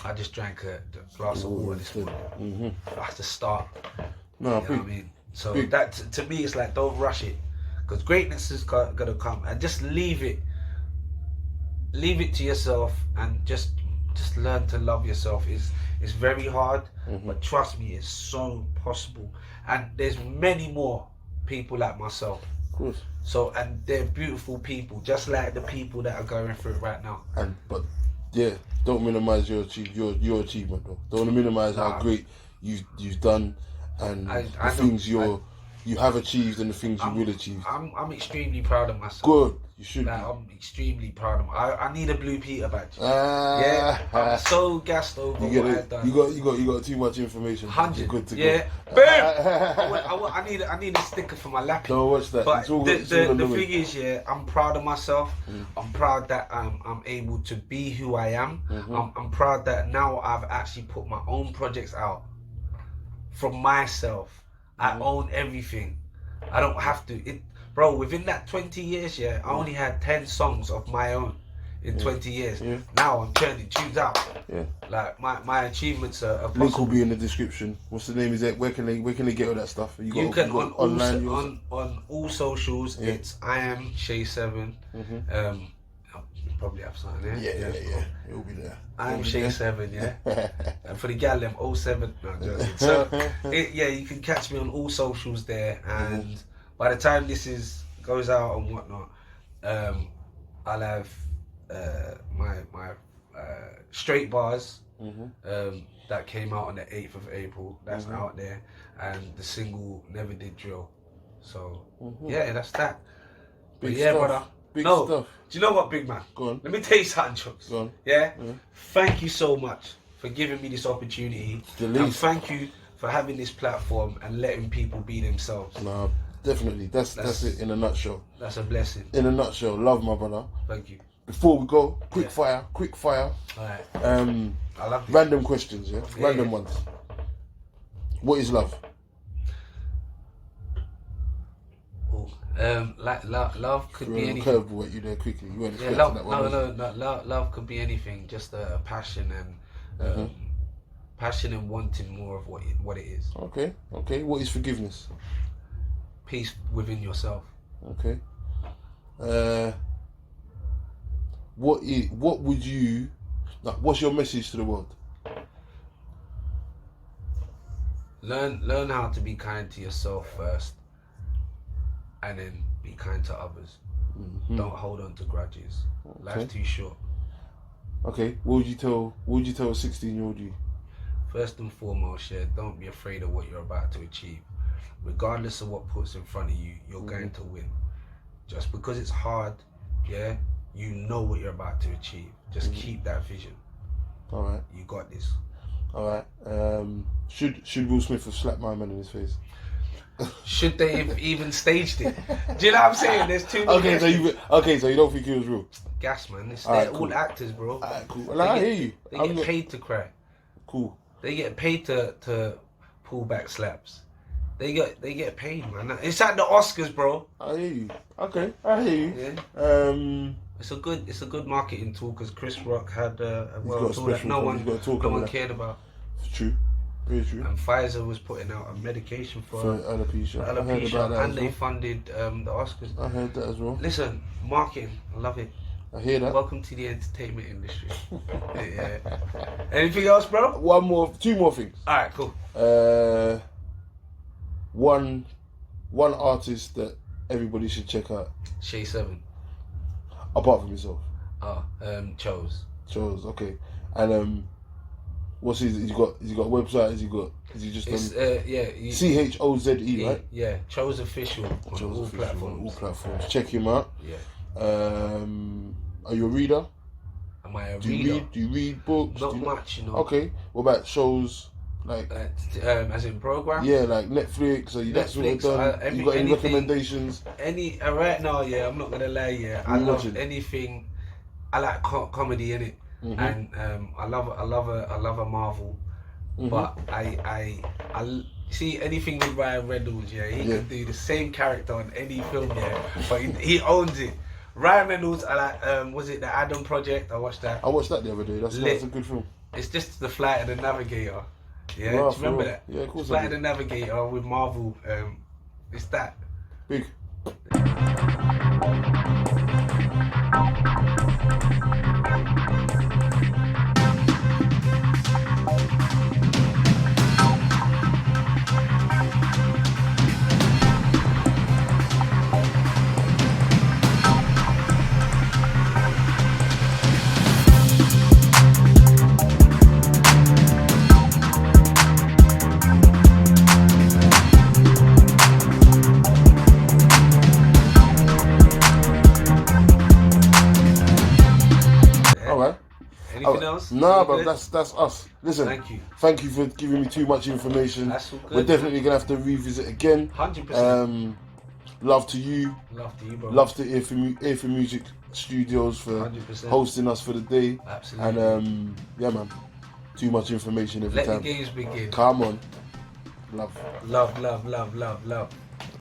I just drank a glass of water this morning. That's the start. No, you know what I mean? So that to me it's like, don't rush it. Because greatness is gonna come, and just leave it to yourself, and just learn to love yourself. It's very hard, but trust me, it's so possible. And there's many more people like myself. Of course. So, and they're beautiful people, just like the people that are going through it right now. But yeah, don't minimize your achievement though. Don't minimize how great you've done and the things you have achieved and the things you will achieve. I'm extremely proud of myself. Good, you should like, be. I'm extremely proud of myself. I need a Blue Peter badge. Yeah, I'm so gassed over what I've done. You got too much information. 100. Good to go. Boom. I need a sticker for my lappy. Don't watch that. But the thing is, yeah, I'm proud of myself. I'm proud that I'm able to be who I am. I'm proud that now I've actually put my own projects out from myself. I own everything. I don't have to. Bro, within that 20 years, yeah, I only had 10 songs of my own in 20 years. Now I'm churning tunes out. Like my achievements are possible. Link will be in the description. What's the name? Is it? Where can they get all that stuff? You can on all socials. It's I am Shai Sevin. I'll probably have something there. Yeah. It'll be there. I am Shai Sevin, yeah. And for the gal, them 07. No, I'm joking. So you can catch me on all socials there, and by the time this goes out and whatnot, I'll have my straight bars that came out on the 8th of April. That's out there, and the single Never Did Drill. So yeah, that's that. Big but yeah, stuff. brother. Big stuff. Do you know what, big man? Go on. Let me tell you something, Chucks. Go on. Yeah? Thank you so much for giving me this opportunity. And thank you for having this platform and letting people be themselves. No, definitely. That's it in a nutshell. That's a blessing. In a nutshell. Love, my brother. Thank you. Before we go, quick fire. Alright. I love this. Random questions, yeah? Random ones. What is love? Love could be anything. Curveball at you there quickly. You weren't expecting that one. Love could be anything. Just a passion and passion and wanting more of what it is. Okay. What is forgiveness? Peace within yourself. Okay. What's your message to the world? Learn how to be kind to yourself first, and then be kind to others. Don't hold on to grudges. Life's too short. Okay, what would you tell a 16-year-old you? First and foremost, don't be afraid of what you're about to achieve. Regardless of what puts in front of you, you're going to win. Just because it's hard, you know what you're about to achieve. Just keep that vision. All right. You got this. All right. Should Will Smith have slapped my man in his face? Should they have even staged it? Do you know what I'm saying? There's too many. So you don't think it was real? Gas, man. They're all actors, bro. Alright, cool. Well, I hear you. They get paid to cry. Cool. They get paid to pull back slaps. They get paid, man. It's at the Oscars, bro. I hear you. Okay, I hear you. Yeah. It's a good marketing tool because Chris Rock had a world tour that no one cared about. It's true. Very true. And Pfizer was putting out a medication for alopecia. I heard about that and they funded the Oscars. I heard that as well. Listen, marketing, I love it. I hear that. Welcome to the entertainment industry. Yeah. Anything else, bro? Two more things. Alright, cool. One artist that everybody should check out. Shai Sevin. Apart from yourself. Chose. Okay. And what's his? Has he got a website? Is he just CHOZE, right? Yeah, Chose Official on all platforms. All platforms. Check him out. Yeah. Are you a reader? I'm my Do reader. you read books? Not much, you know. Okay. What about shows? Like, as in program? yeah, like Netflix. Or that's what Netflix. done. You got any recommendations? Right now, yeah. I'm not gonna lie, yeah. I love anything. I like comedy in it, and I love a Marvel, but I see anything with Ryan Reynolds. Yeah, he can do the same character on any film. Yeah, but he owns it. Ryan Reynolds, I like. Was it the Adam Project? I watched that. I watched that the other day. That's a good film. It's just the Flight of the Navigator. Yeah, Wow, do you remember that? Yeah, of course. Flight of the Navigator with Marvel. It's that. Big. Anything else? Nah, but that's us. Listen, thank you for giving me too much information. That's all good. We're definitely gonna have to revisit again. 100%. Love to you. Love to you, bro. Love to Ear for Music Studios for 100%. hosting us for the day. Absolutely. And yeah, man, too much information every time. Let the games begin. Come on. Love. Love, love, love, love, love.